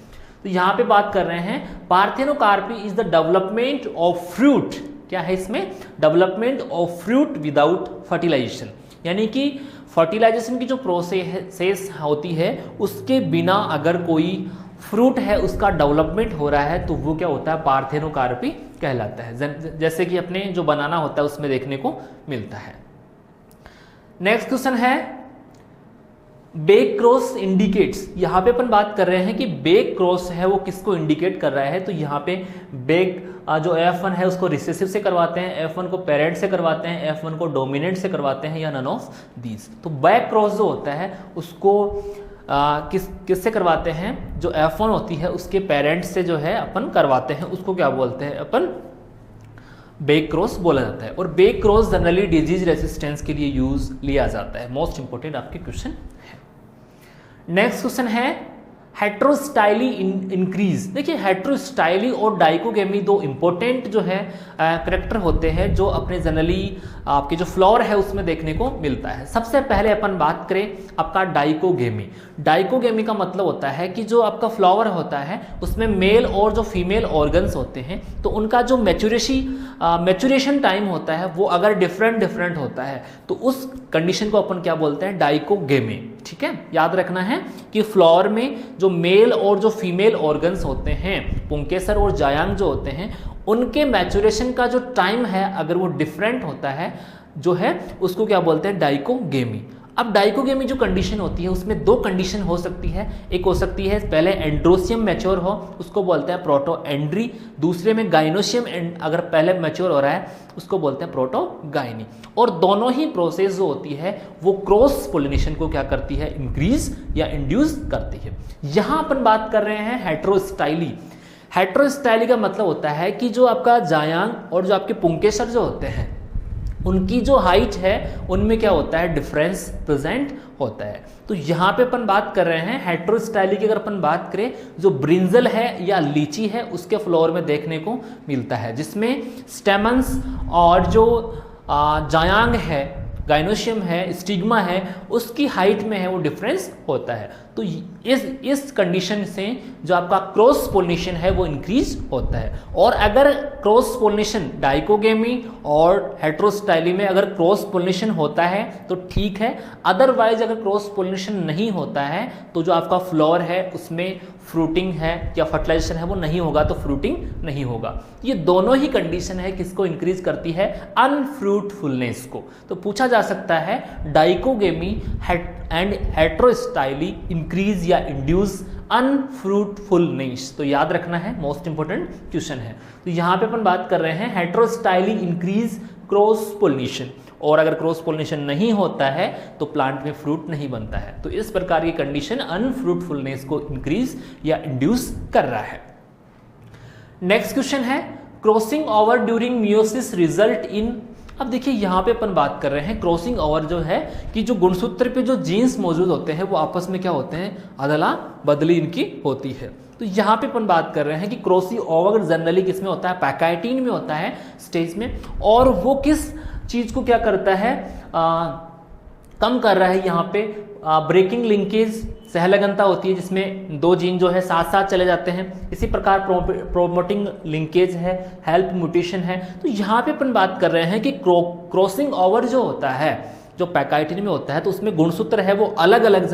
तो यहां पे बात कर रहे हैं parthenocarpy is the development of fruit. क्या है इसमें, development of fruit without fertilisation, यानी कि फर्टिलाइजेशन की जो प्रोसेस होती है उसके बिना अगर कोई फ्रूट है उसका डेवलपमेंट हो रहा है तो वो क्या होता है, पार्थेनोकार्पी कहलाता है। जैसे कि अपने जो बनाना होता है उसमें देखने को मिलता है। नेक्स्ट क्वेश्चन है बेक क्रॉस इंडिकेट्स। यहां पे अपन बात कर रहे हैं कि बेक क्रॉस है वो किसको इंडिकेट कर रहा है। तो यहाँ पे बेक जो F1 है उसको रिसेसिव से करवाते हैं, F1 को पेरेंट से करवाते हैं, F1 को डोमिनेंट से करवाते हैं या नन ऑफ दीज। तो बैक क्रॉस जो होता है उसको किससे करवाते हैं, जो F1 होती है उसके पेरेंट से जो है अपन करवाते हैं, उसको क्या बोलते हैं अपन, बेक क्रॉस बोला जाता है। और back cross generally disease resistance के लिए यूज लिया जाता है। मोस्ट इंपोर्टेंट आपके क्वेश्चन है। नेक्स्ट क्वेश्चन है हेट्रोस्टाइली इंक्रीज। देखिए हेट्रोस्टाइली और डाइकोगेमी दो इंपॉर्टेंट जो है करेक्टर होते हैं जो अपने जनरली आपके जो फ्लोर है उसमें देखने को मिलता है। सबसे पहले अपन बात करें आपका डाइकोगेमी। डाइकोगेमी का मतलब होता है कि जो आपका फ्लावर होता है उसमें मेल और जो फीमेल ऑर्गन्स होते हैं तो उनका जो मैच्योरेशन टाइम होता है वो अगर डिफरेंट होता है तो उस कंडीशन को अपन क्या बोलते हैं, डाइकोगेमी। ठीक है, याद रखना है कि फ्लावर में जो मेल और जो फीमेल ऑर्गन्स होते हैं, पुंकेसर और जायांग जो होते हैं, उनके मैच्योरेशन का जो टाइम है अगर वो डिफरेंट होता है जो है उसको क्या बोलते हैं, डाइकोगेमी। अब डाइकोगेमी जो कंडीशन होती है उसमें दो कंडीशन हो सकती है। एक हो सकती है पहले एंड्रोसियम मैच्योर हो, उसको बोलते हैं प्रोटोएंड्री। दूसरे में गाइनोसियम अगर पहले मैच्योर हो रहा है उसको बोलते हैं प्रोटोगाइनी। और दोनों ही प्रोसेस जो होती है वो क्रॉस पोलिनेशन को क्या करती है, इंक्रीज या इंड्यूस करती है। यहां अपन बात कर रहे हैं हेट्रोस्टाइली। हेट्रोस्टाइली का मतलब होता है कि जो आपका जायांग और जो आपके पुंकेसर जो होते हैं उनकी जो हाइट है उनमें क्या होता है, डिफरेंस प्रेजेंट होता है। तो यहाँ पे अपन बात कर रहे हैं हेट्रोस्टाइली की। अगर अपन बात करें जो ब्रिंजल है या लीची है उसके फ्लोर में देखने को मिलता है, जिसमें स्टेमन्स और जो जायांग है, गाइनोशियम है, स्टिग्मा है, उसकी हाइट में है वो डिफरेंस होता है। तो इस कंडीशन से जो आपका क्रॉस पोलिनेशन है वो इंक्रीज होता है। और अगर क्रॉस पोलिनेशन डाइकोगेमी और हेट्रोस्टाइली में अगर क्रॉस पोलिनेशन होता है तो ठीक है, अदरवाइज अगर क्रॉस पोलिनेशन नहीं होता है तो जो आपका फ्लावर है उसमें फ्रूटिंग है या फर्टिलाइजेशन है वो नहीं होगा, तो फ्रूटिंग नहीं होगा। ये दोनों ही कंडीशन है किसको इंक्रीज करती है, अनफ्रूटफुलनेस को। तो पूछा जा सकता है डाइकोगेमी एंड हेट्रोस्टाइली इंक्रीज या इंड्यूस अनफ्रूटफुलनेस। तो याद रखना है, मोस्ट इंपोर्टेंट क्वेश्चन है। तो यहाँ पे अपन बात कर रहे हैं हेट्रोस्टाइली इंक्रीज क्रॉस पोलिनेशन, और अगर क्रॉस पोलिनेशन नहीं होता है तो प्लांट में फ्रूट नहीं बनता है। तो इस प्रकार की कंडीशन अनफ्रूटफुलनेस को इंक्रीज या इंड्यूस कर रहा है। नेक्स्ट क्वेश्चन है crossing over during meiosis result in. अब देखिए यहाँ पे अपन बात कर रहे हैं क्रॉसिंग ओवर जो है कि जो गुणसूत्र पे जो जीन्स मौजूद होते हैं वो आपस में क्या होते हैं, अदला बदली इनकी होती है। तो यहाँ पे अपन बात कर रहे हैं कि क्रॉसिंग ओवर जनरली किसमें होता है, पैकाइटिन में होता है स्टेज में, और वो किस चीज को क्या करता है, कम कर रहा है। यहाँ पे ब्रेकिंग लिंकेज सहलगनता होती है जिसमें दो जीन जो है साथ साथ चले जाते हैं। इसी प्रकार प्रोमोटिंग लिंकेज है, हेल्प म्यूटेशन है। तो यहाँ पे अपन बात कर रहे हैं कि क्रॉसिंग ओवर जो होता है जो पैकाइटिन में होता है तो उसमें गुणसूत्र है वो अलग अलग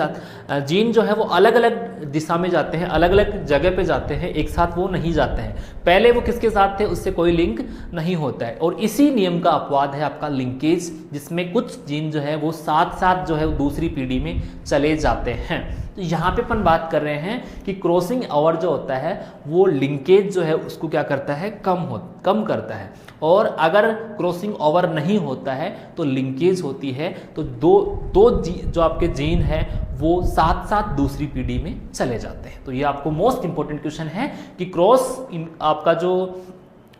जीन जो है वो अलग अलग दिशा में जाते हैं, अलग अलग जगह पे जाते हैं, एक साथ वो नहीं जाते हैं। पहले वो किसके साथ थे उससे कोई लिंक नहीं होता है, और इसी नियम का अपवाद है आपका लिंकेज, जिसमें कुछ जीन जो है वो साथ साथ जो है दूसरी पीढ़ी में चले जाते हैं। तो तो यहाँ पे अपन बात कर रहे हैं कि क्रॉसिंग ओवर जो होता है वो लिंकेज जो है उसको क्या करता है, कम करता है। और अगर क्रॉसिंग ओवर नहीं होता है तो लिंकेज होती है, तो दो जो आपके जीन है वो साथ साथ दूसरी पीढ़ी में चले जाते हैं। तो ये आपको मोस्ट इंपॉर्टेंट क्वेश्चन है कि आपका जो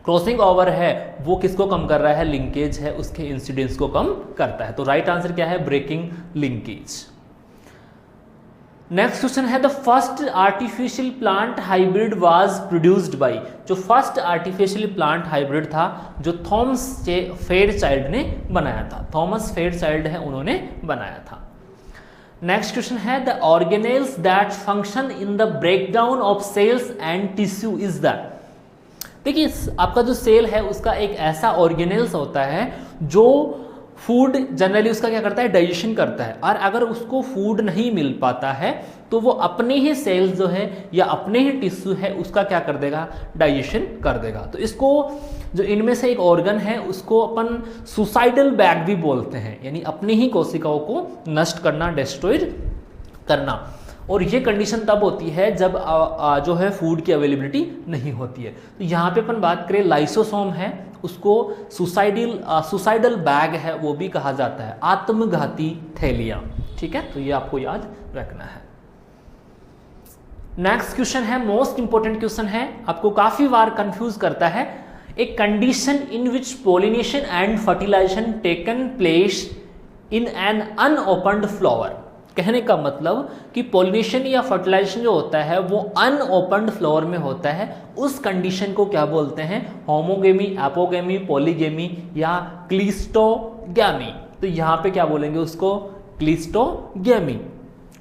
क्रॉसिंग ओवर है वो किसको कम कर रहा है, लिंकेज है उसके इंसिडेंस को कम करता है। तो राइट आंसर क्या है, ब्रेकिंग लिंकेज। नेक्स्ट क्वेश्चन है the first artificial plant hybrid was produced by, जो फर्स्ट आर्टिफिशियल प्लांट हाइब्रिड था जो थॉमस फेयरचाइल्ड ने बनाया था। थॉमस फेयरचाइल्ड है उन्होंने बनाया था। नेक्स्ट क्वेश्चन है the organelles that function in the breakdown of cells and tissue is that. देखिए आपका जो सेल है उसका एक ऐसा ऑर्गेनेल्स होता है जो फूड जनरली उसका क्या करता है, डाइजेशन करता है। और अगर उसको फूड नहीं मिल पाता है तो वो अपने ही सेल्स जो है या अपने ही टिश्यू है उसका क्या कर देगा, डाइजेशन कर देगा। तो इसको जो इनमें से एक ऑर्गन है उसको अपन सुसाइडल बैग भी बोलते हैं, यानी अपनी ही कोशिकाओं को नष्ट करना, डिस्ट्रॉय करना। और ये कंडीशन तब होती है जब जो है फूड की अवेलेबिलिटी नहीं होती है। तो यहाँ पे अपन बात करें लाइसोसोम है उसको सुसाइडल बैग है वो भी कहा जाता है, आत्मघाती थैलियां। ठीक है, तो ये आपको याद रखना है। नेक्स्ट क्वेश्चन है मोस्ट इंपोर्टेंट क्वेश्चन है, आपको काफी बार कंफ्यूज करता है। A condition in which pollination and fertilisation taken place in an unopened flower. कहने का मतलब कि पोलिनेशन या फर्टिलाइजेशन जो होता है वो अनओपन्ड फ्लावर में होता है, उस कंडीशन को क्या बोलते हैं, होमोगेमी, एपोगेमी, पॉलीगेमी या क्लिस्टोगेमी। तो यहाँ पे क्या बोलेंगे उसको, क्लिस्टोगेमी।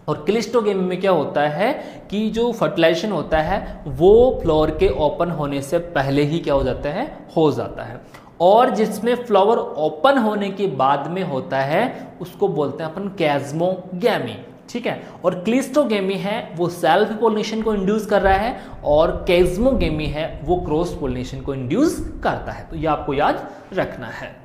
और क्लिस्टोगेमी में क्या होता है कि जो फर्टिलाइजेशन होता है वो फ्लावर के ओपन होने से पहले ही क्या हो जाता है, हो जाता है। और जिसमें फ्लावर ओपन होने के बाद में होता है उसको बोलते हैं अपन कैज्मोगेमी। ठीक है, और क्लिस्टोगेमी है वो सेल्फ पोलिनेशन को इंड्यूस कर रहा है और कैज्मोगेमी है वो क्रॉस पोलिनेशन को इंड्यूस करता है। तो ये आपको याद रखना है।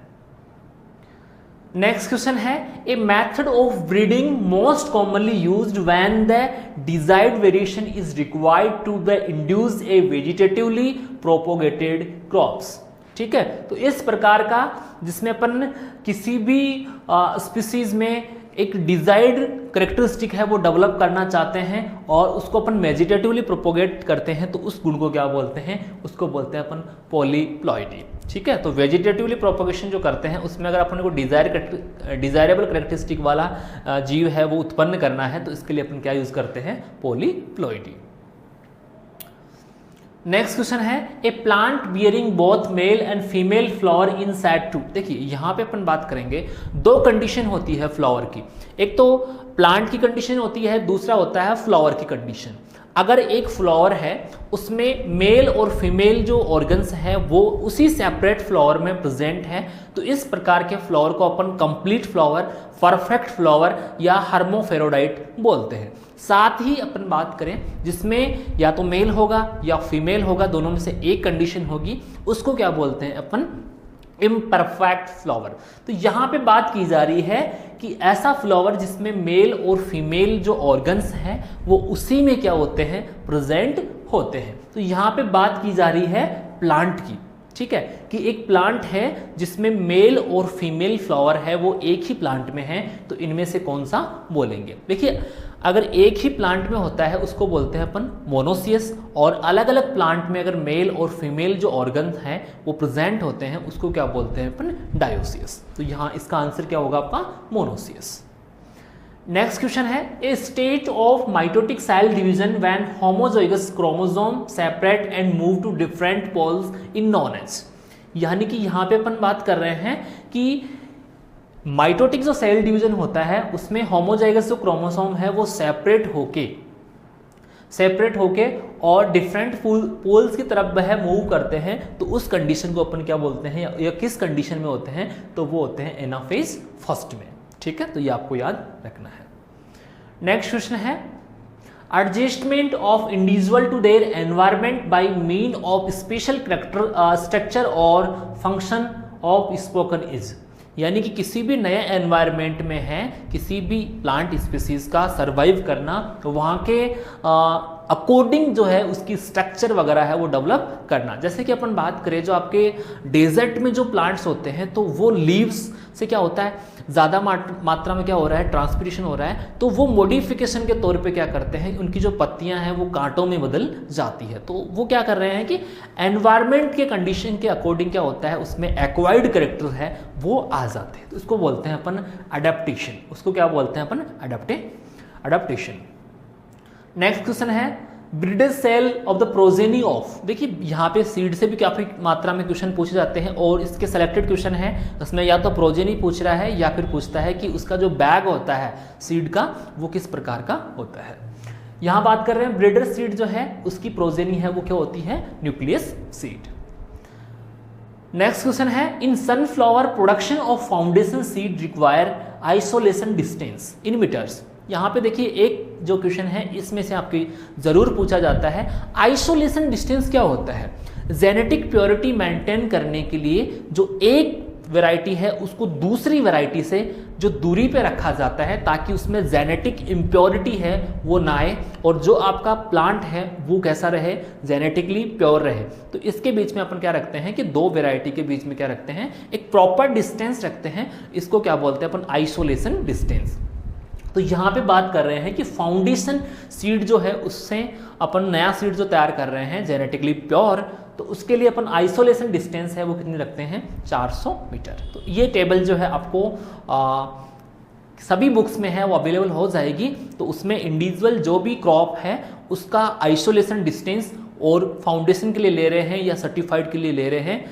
नेक्स्ट क्वेश्चन है a method of breeding most commonly used when the desired variation is required to the induce a vegetatively propagated crops. ठीक है, तो इस प्रकार का जिसमें अपन किसी भी स्पीसीज में एक डिजायर्ड करेक्टरिस्टिक है वो डेवलप करना चाहते हैं और उसको अपन वेजिटेटिवली प्रोपोगेट करते हैं तो उस गुण को क्या बोलते हैं, उसको बोलते हैं अपन पॉलीप्लॉइडी। ठीक है, तो वेजिटेटिवली प्रोपोगेशन जो करते हैं उसमें अगर अपन को डिजायरेबल करेक्टरिस्टिक वाला जीव है वो उत्पन्न करना है तो इसके लिए अपन क्या यूज करते हैं, पॉलीप्लॉइडी। नेक्स्ट क्वेश्चन है a plant bearing both male and female flower is said to. देखिए यहाँ पे अपन बात करेंगे, दो कंडीशन होती है फ्लावर की, एक तो प्लांट की कंडीशन होती है, दूसरा होता है फ्लावर की कंडीशन। अगर एक फ्लावर है उसमें मेल और फीमेल जो ऑर्गन्स हैं वो उसी सेपरेट फ्लावर में प्रेजेंट है तो इस प्रकार के फ्लावर को अपन कंप्लीट फ्लावर, परफेक्ट फ्लावर या हर्मोफेरोडाइट बोलते हैं। साथ ही अपन बात करें जिसमें या तो मेल होगा या फीमेल होगा, दोनों में से एक कंडीशन होगी, उसको क्या बोलते हैं अपन, इम्परफेक्ट फ्लावर। तो यहाँ पे बात की जा रही है कि ऐसा फ्लावर जिसमें मेल और फीमेल जो ऑर्गन्स हैं वो उसी में क्या होते हैं, प्रेजेंट होते हैं। तो यहाँ पे बात की जा रही है प्लांट की। ठीक है, कि एक प्लांट है जिसमें मेल और फीमेल फ्लावर है वो एक ही प्लांट में है तो इनमें से कौन सा बोलेंगे। देखिए अगर एक ही प्लांट में होता है उसको बोलते हैं अपन मोनोसियस, और अलग अलग प्लांट में अगर मेल और फीमेल जो ऑर्गन्स हैं वो प्रेजेंट होते हैं उसको क्या बोलते हैं अपन, डायोसियस। तो यहाँ इसका आंसर क्या होगा आपका, मोनोसियस। नेक्स्ट क्वेश्चन है a state of mitotic cell division when homozygous chromosome separate and move to different poles is known as. यानी कि यहाँ पे अपन बात कर रहे हैं कि माइटोटिक जो सेल डिवीजन होता है उसमें होमोजाइगस जो क्रोमोसोम है वो सेपरेट होके और डिफरेंट पोल्स की तरफ वह मूव करते हैं तो उस कंडीशन को अपन क्या बोलते हैं, या किस कंडीशन में होते हैं, तो वो होते हैं एनाफेज फर्स्ट में। ठीक है, तो ये आपको याद रखना है। नेक्स्ट क्वेश्चन है adjustment of individual to their environment by mean of special structure और फंक्शन ऑफ स्पोकन इज। यानी कि किसी भी नए एनवायरनमेंट में है किसी भी प्लांट स्पीसीज का सरवाइव करना, तो वहाँ के अकॉर्डिंग जो है उसकी स्ट्रक्चर वगैरह है वो डेवलप करना। जैसे कि अपन बात करें जो आपके डेजर्ट में जो प्लांट्स होते हैं तो वो लीव्स से क्या होता है, ज़्यादा मात्रा में क्या हो रहा है, ट्रांसपिरेशन हो रहा है, तो वो मॉडिफिकेशन के तौर पे क्या करते हैं, उनकी जो पत्तियां हैं वो कांटों में बदल जाती है। तो वो क्या कर रहे हैं कि एनवायरनमेंट के कंडीशन के अकॉर्डिंग क्या होता है, उसमें एक्वायर्ड कैरेक्टर है वो आ जाते हैं। तो इसको बोलते हैं अपन अडेप्टेशन। उसको क्या बोलते हैं अपन, अडेप्टेशन। नेक्स्ट क्वेश्चन है breeder cell of the progeny of. देखिए यहाँ पे सीड से भी काफ़ी मात्रा में क्वेश्चन पूछे जाते हैं और इसके सेलेक्टेड क्वेश्चन है उसमें या तो प्रोजेनी पूछ रहा है या फिर पूछता है कि उसका जो बैग होता है सीड का वो किस प्रकार का होता है। यहाँ बात कर रहे हैं ब्रीडर सीड जो है उसकी प्रोजेनी है वो क्या होती है, न्यूक्लियस सीड। नेक्स्ट क्वेश्चन है in sunflower production of foundation seed require isolation distance in metres. यहाँ पे देखिए एक जो क्वेश्चन है इसमें से आपकी जरूर पूछा जाता है आइसोलेशन डिस्टेंस क्या होता है। जेनेटिक प्योरिटी मेंटेन करने के लिए जो एक वैरायटी है उसको दूसरी वैरायटी से जो दूरी पे रखा जाता है ताकि उसमें जेनेटिक इम्प्योरिटी है वो ना आए और जो आपका प्लांट है वो कैसा रहे, जेनेटिकली प्योर रहे। तो इसके बीच में अपन क्या रखते हैं कि दो वैरायटी के बीच में क्या रखते हैं, एक प्रॉपर डिस्टेंस रखते हैं। इसको क्या बोलते हैं अपन, आइसोलेशन डिस्टेंस। तो यहाँ पे बात कर रहे हैं कि फाउंडेशन सीड जो है उससे अपन नया सीड जो तैयार कर रहे हैं जेनेटिकली प्योर, तो उसके लिए अपन आइसोलेशन डिस्टेंस है वो कितनी रखते हैं, 400 मीटर। तो ये टेबल जो है आपको सभी बुक्स में है वो अवेलेबल हो जाएगी। तो उसमें इंडिविजुअल जो भी क्रॉप है उसका आइसोलेशन डिस्टेंस और फाउंडेशन के लिए ले रहे हैं या सर्टिफाइड के लिए ले रहे हैं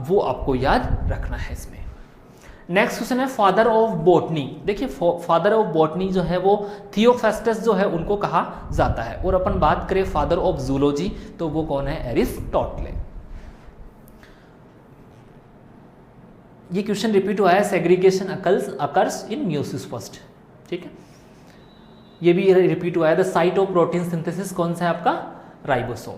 वो आपको याद रखना है इसमें। नेक्स्ट क्वेश्चन है फादर ऑफ बॉटनी। देखिए फादर ऑफ बॉटनी जो है वो थियोफेस्टस जो है उनको कहा जाता है। और अपन बात करें फादर ऑफ जूलॉजी तो वो कौन है, एरिस्टोटल। ये क्वेश्चन रिपीट हुआ है, segregation occurs in meiosis first, ठीक है। ये भी रिपीट हुआ है, the site of protein synthesis कौन सा है आपका, राइबोसोम।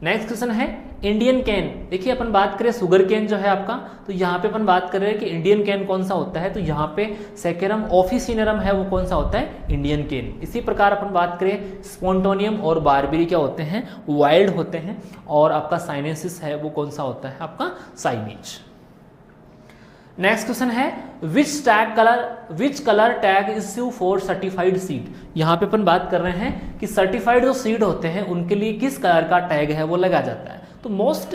नेक्स्ट क्वेश्चन है इंडियन कैन। देखिए अपन बात करें शुगर कैन जो है आपका, तो यहाँ पे अपन बात कर रहे हैं कि इंडियन कैन कौन सा होता है, तो यहाँ पे सेकेरम ऑफिसिनरम है वो कौन सा होता है, इंडियन कैन। इसी प्रकार अपन बात करें स्पॉन्टोनियम और बारबेरी क्या होते हैं, वाइल्ड होते हैं। और आपका साइनेंसिस है वो कौन सा होता है, आपका साइनेज। नेक्स्ट क्वेश्चन है which colour tag issue for certified seed. यहाँ पे अपन बात कर रहे हैं कि सर्टिफाइड जो सीड होते हैं उनके लिए किस कलर का टैग है वो लगा जाता है। तो मोस्ट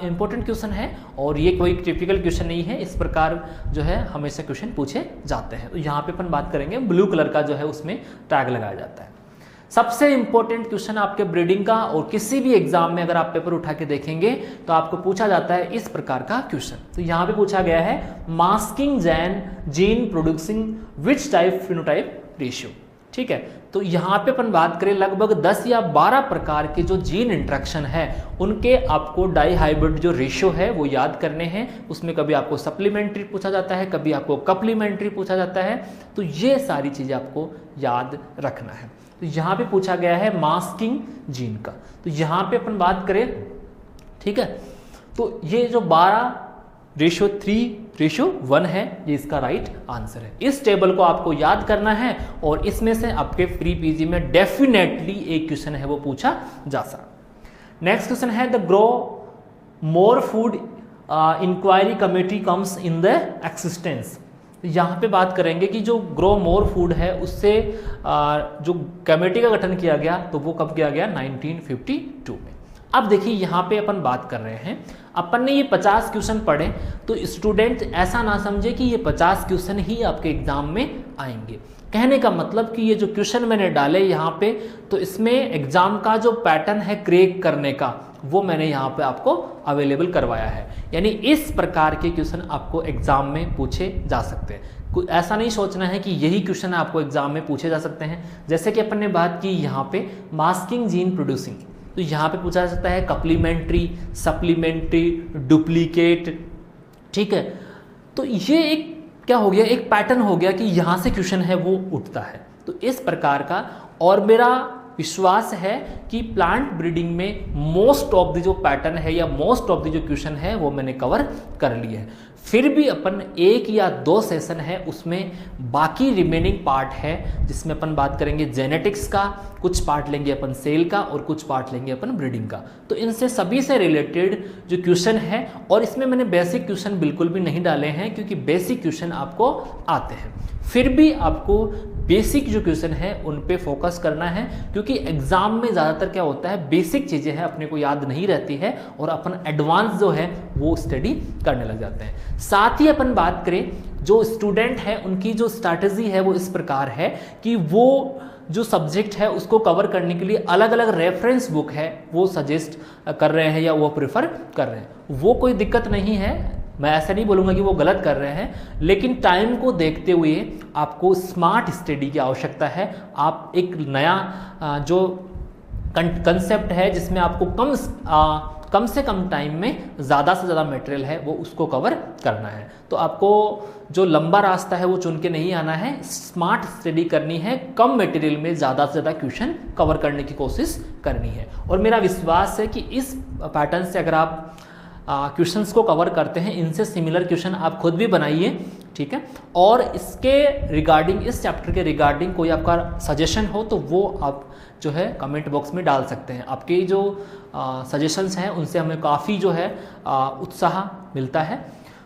इंपॉर्टेंट क्वेश्चन है और ये कोई टिपिकल क्वेश्चन नहीं है, इस प्रकार जो है हमेशा क्वेश्चन पूछे जाते हैं। तो यहाँ पे अपन बात करेंगे ब्लू कलर का जो है उसमें टैग लगाया जाता है। सबसे इंपॉर्टेंट क्वेश्चन आपके ब्रीडिंग का और किसी भी एग्जाम में अगर आप पेपर उठा के देखेंगे तो आपको पूछा जाता है इस प्रकार का क्वेश्चन। तो यहाँ पे पूछा गया है masking gene producing which type phenotype ratio, ठीक है। तो यहाँ पे अपन बात करें लगभग 10 या 12 प्रकार के जो जीन इंट्रैक्शन है उनके आपको डाइहाइब्रिड जो रेशियो है वो याद करने हैं। उसमें कभी आपको सप्लीमेंट्री पूछा जाता है, कभी आपको कप्लीमेंट्री पूछा जाता है। तो ये सारी चीजें आपको याद रखना है। तो यहाँ पे पूछा गया है मास्किंग जीन का, तो यहाँ पे अपन बात करें, ठीक है। तो ये जो 12:3:1 है ये इसका राइट आंसर है। इस टेबल को आपको याद करना है और इसमें से आपके प्री पीजी में डेफिनेटली एक क्वेश्चन है वो पूछा जा सकता। नेक्स्ट क्वेश्चन है the grow more food enquiry committee comes in the existence. यहाँ पे बात करेंगे कि जो ग्रो मोर फूड है उससे जो कमेटी का गठन किया गया तो वो कब किया गया, 1952 में। अब देखिए यहाँ पे अपन बात कर रहे हैं, अपन ने ये 50 क्वेश्चन पढ़े तो स्टूडेंट ऐसा ना समझे कि ये 50 क्वेश्चन ही आपके एग्जाम में आएंगे। कहने का मतलब कि ये जो क्वेश्चन मैंने डाले यहाँ पे तो इसमें एग्जाम का जो पैटर्न है क्रैक करने का वो मैंने यहाँ पे आपको अवेलेबल करवाया है। यानी इस प्रकार के क्वेश्चन आपको एग्जाम में पूछे जा सकते हैं। ऐसा नहीं सोचना है कि यही क्वेश्चन आपको एग्जाम में पूछे जा सकते हैं। जैसे कि अपन ने बात की यहाँ पे मास्किंग जीन प्रोड्यूसिंग, तो यहाँ पे पूछा जा सकता है कप्लीमेंट्री, सप्लीमेंट्री, डुप्लीकेट, ठीक है। तो ये एक क्या हो गया, एक पैटर्न हो गया कि यहाँ से क्वेश्चन है वो उठता है। तो इस प्रकार का, और मेरा विश्वास है कि प्लांट ब्रीडिंग में मोस्ट ऑफ द जो पैटर्न है या मोस्ट ऑफ द जो क्वेश्चन है वो मैंने कवर कर लिए है। फिर भी अपन 1 या 2 सेशन है उसमें बाकी रिमेनिंग पार्ट है जिसमें अपन बात करेंगे जेनेटिक्स का, कुछ पार्ट लेंगे अपन सेल का और कुछ पार्ट लेंगे अपन ब्रीडिंग का। तो इनसे सभी से रिलेटेड जो क्वेश्चन है, और इसमें मैंने बेसिक क्वेश्चन बिल्कुल भी नहीं डाले हैं क्योंकि बेसिक क्वेश्चन आपको आते हैं। फिर भी आपको बेसिक जो क्वेश्चन है उन पे फोकस करना है क्योंकि एग्जाम में ज़्यादातर क्या होता है, बेसिक चीज़ें हैं अपने को याद नहीं रहती है और अपन एडवांस जो है वो स्टडी करने लग जाते हैं। साथ ही अपन बात करें जो स्टूडेंट है उनकी जो स्ट्रैटेजी है वो इस प्रकार है कि वो जो सब्जेक्ट है उसको कवर करने के लिए अलग अलग रेफरेंस बुक है वो सजेस्ट कर रहे हैं या वो प्रेफर कर रहे हैं। वो कोई दिक्कत नहीं है, मैं ऐसा नहीं बोलूँगा कि वो गलत कर रहे हैं, लेकिन टाइम को देखते हुए आपको स्मार्ट स्टडी की आवश्यकता है। आप एक नया जो कंसेप्ट है जिसमें आपको कम से कम टाइम में ज़्यादा से ज़्यादा मटेरियल है वो उसको कवर करना है। तो आपको जो लंबा रास्ता है वो चुन के नहीं आना है, स्मार्ट स्टडी करनी है, कम मटेरियल में ज़्यादा से ज़्यादा क्वेश्चन कवर करने की कोशिश करनी है। और मेरा विश्वास है कि इस पैटर्न से अगर आप क्वेश्चंस को कवर करते हैं, इनसे सिमिलर क्वेश्चन आप खुद भी बनाइए, ठीक है। और इसके रिगार्डिंग, इस चैप्टर के रिगार्डिंग कोई आपका सजेशन हो तो वो आप जो है कमेंट बॉक्स में डाल सकते हैं। आपके जो सजेशंस हैं उनसे हमें काफ़ी जो है उत्साह मिलता है।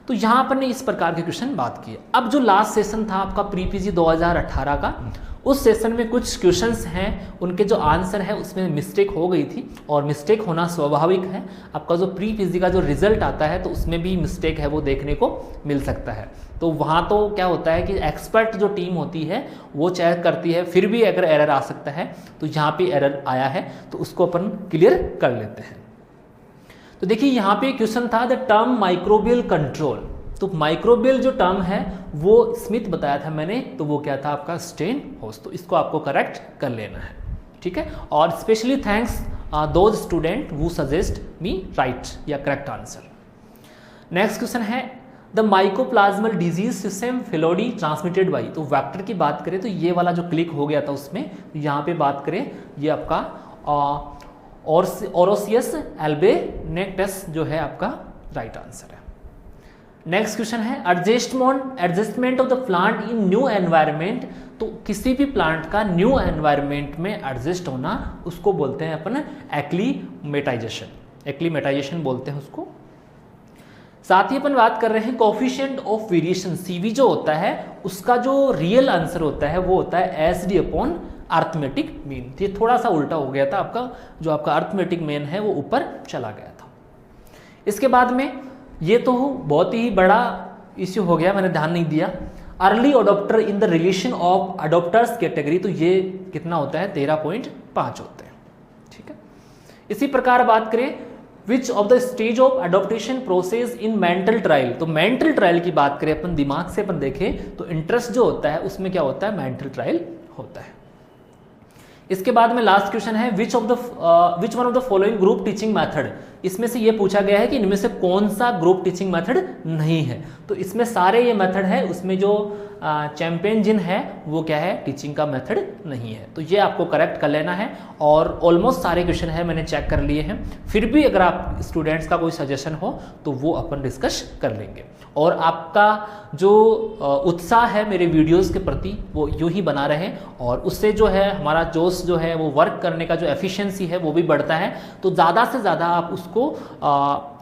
तो यहाँ पर ने इस प्रकार के क्वेश्चन बात किए। अब जो लास्ट सेशन था आपका प्री पीजी 2018 का, उस सेशन में कुछ क्वेश्चंस हैं उनके जो आंसर है उसमें मिस्टेक हो गई थी और मिस्टेक होना स्वाभाविक है। आपका जो प्री पीजी का जो रिजल्ट आता है तो उसमें भी मिस्टेक है वो देखने को मिल सकता है। तो वहाँ तो क्या होता है कि एक्सपर्ट जो टीम होती है वो चेक करती है, फिर भी अगर एरर आ सकता है तो यहाँ पे एरर आया है तो उसको अपन क्लियर कर लेते हैं। तो देखिए यहाँ पे क्वेश्चन था द टर्म माइक्रोबियल कंट्रोल। तो माइक्रोबियल जो टर्म है वो स्मिथ बताया था मैंने, तो वो क्या था आपका स्टेन होस्ट। तो इसको आपको करेक्ट कर लेना है, ठीक है। और specially thanks those student who suggest me right या करेक्ट आंसर। नेक्स्ट क्वेश्चन है the mycoplasmal disease system phyllody transmitted by. तो वेक्टर की बात करें तो ये वाला जो क्लिक हो गया था उसमें, यहाँ पे बात करें ये आपका ओरोसियस एल्बेनेक्टस जो है आपका राइट आंसर है। नेक्स्ट क्वेश्चन है adjustment of the plant in new environment. तो किसी भी प्लांट का न्यू एनवायरनमेंट में एडजस्ट होना उसको बोलते हैं अपन एक्लीमेटाइजेशन। एक्लीमेटाइजेशन बोलते हैं उसको। साथ ही अपन बात कर रहे हैं कोफिशिएंट ऑफ वेरिएशन, सीवी जो होता है उसका जो रियल आंसर होता है वो होता है एसडी अपॉन अर्थमेटिक मीन। ये थोड़ा सा उल्टा हो गया था, आपका जो आपका अर्थमेटिक मीन है वो ऊपर चला गया था। इसके बाद में ये तो बहुत ही बड़ा इश्यू हो गया, मैंने ध्यान नहीं दिया। Early adapter in the relation of adopters category, तो ये कितना होता है 13.5 होते हैं, ठीक है। इसी प्रकार बात करें which of the stage of adoption process in mental trial. तो मेंटल ट्रायल की बात करें अपन दिमाग से अपन देखें तो इंटरेस्ट जो होता है उसमें क्या होता है मेंटल ट्रायल होता है। इसके बाद में लास्ट क्वेश्चन है which one of the following group teaching method. इसमें से ये पूछा गया है कि इनमें से कौन सा ग्रुप टीचिंग मेथड नहीं है। तो इसमें सारे ये मेथड है, उसमें जो चैंपियन जिन है वो क्या है टीचिंग का मेथड नहीं है। तो ये आपको करेक्ट कर लेना है। और ऑलमोस्ट सारे क्वेश्चन है मैंने चेक कर लिए हैं। फिर भी अगर आप स्टूडेंट्स का कोई सजेशन हो तो वो अपन डिस्कस कर लेंगे। और आपका जो उत्साह है मेरे वीडियोस के प्रति वो यूं ही बना रहे और उससे जो है हमारा जोश जो है वो वर्क करने का जो एफिशिएंसी है वो भी बढ़ता है। तो ज़्यादा से ज़्यादा आप उसको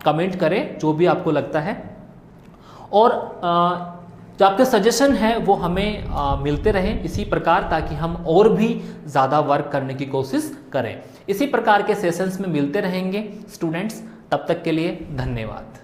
कमेंट करें जो भी आपको लगता है। और जो आपके सजेशन है वो हमें मिलते रहें इसी प्रकार, ताकि हम और भी ज़्यादा वर्क करने की कोशिश करें। इसी प्रकार के सेशंस में मिलते रहेंगे स्टूडेंट्स। तब तक के लिए धन्यवाद।